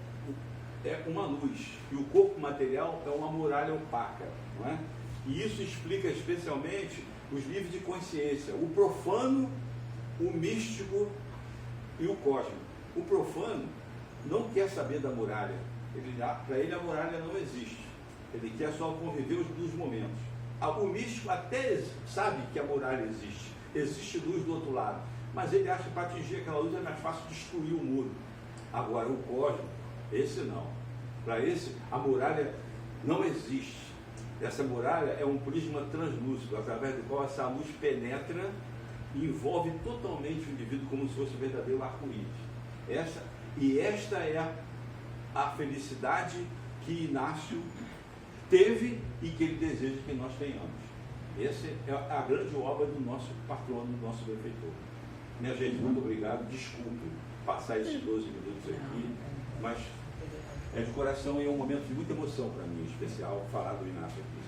uma luz, e o corpo material é uma muralha opaca, não é? E isso explica especialmente os níveis de consciência, o profano, o místico e o cósmico. O profano não quer saber da muralha, para ele a muralha não existe, ele quer só conviver dos momentos. O místico até sabe que a muralha existe luz do outro lado, mas ele acha que para atingir aquela luz é mais fácil destruir o muro. Agora o cósmico, esse não, para esse a muralha não existe. Essa muralha é um prisma translúcido, através do qual essa luz penetra e envolve totalmente o indivíduo como se fosse um verdadeiro arco-íris. Esta é a felicidade que Inácio teve e que ele deseja que nós tenhamos. Essa é a grande obra do nosso patrono, do nosso benfeitor. Minha gente, muito obrigado. Desculpe passar esses 12 minutos aqui, mas é de coração e é um momento de muita emoção para mim, em especial, falar do Inácio aqui.